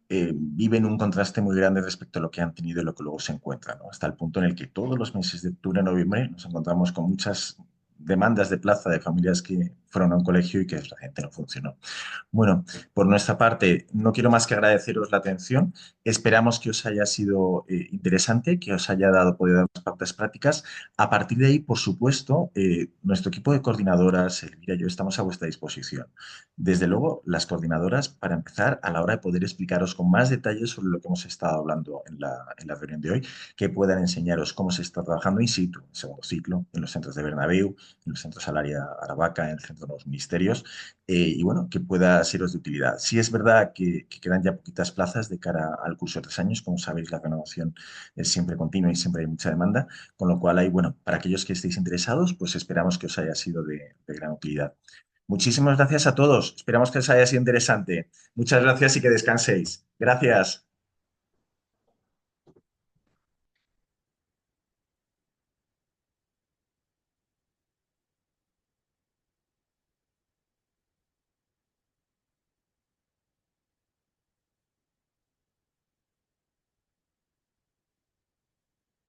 viven un contraste muy grande respecto a lo que han tenido y lo que luego se encuentran, ¿no? Hasta el punto en el que todos los meses de octubre y noviembre nos encontramos con muchas demandas de plaza de familias que fueron a un colegio y que la gente no funcionó. Bueno, por nuestra parte, no quiero más que agradeceros la atención. Esperamos que os haya sido interesante, que os haya dado poder dar unas pautas prácticas. A partir de ahí, por supuesto, nuestro equipo de coordinadoras, Elvira y yo, estamos a vuestra disposición. Desde luego, las coordinadoras, para empezar, a la hora de poder explicaros con más detalles sobre lo que hemos estado hablando en la reunión de hoy, que puedan enseñaros cómo se está trabajando in situ, en segundo ciclo, en los centros de Bernabéu, en los centros Alaria Aravaca, en el centro de los ministerios, y bueno, que pueda seros de utilidad. Sí es verdad que quedan ya poquitas plazas de cara al curso de 3 años. Como sabéis, la renovación es siempre continua y siempre hay mucha demanda, con lo cual hay, bueno, para aquellos que estéis interesados, pues esperamos que os haya sido de gran utilidad. Muchísimas gracias a todos. Esperamos que os haya sido interesante. Muchas gracias y que descanséis. Gracias.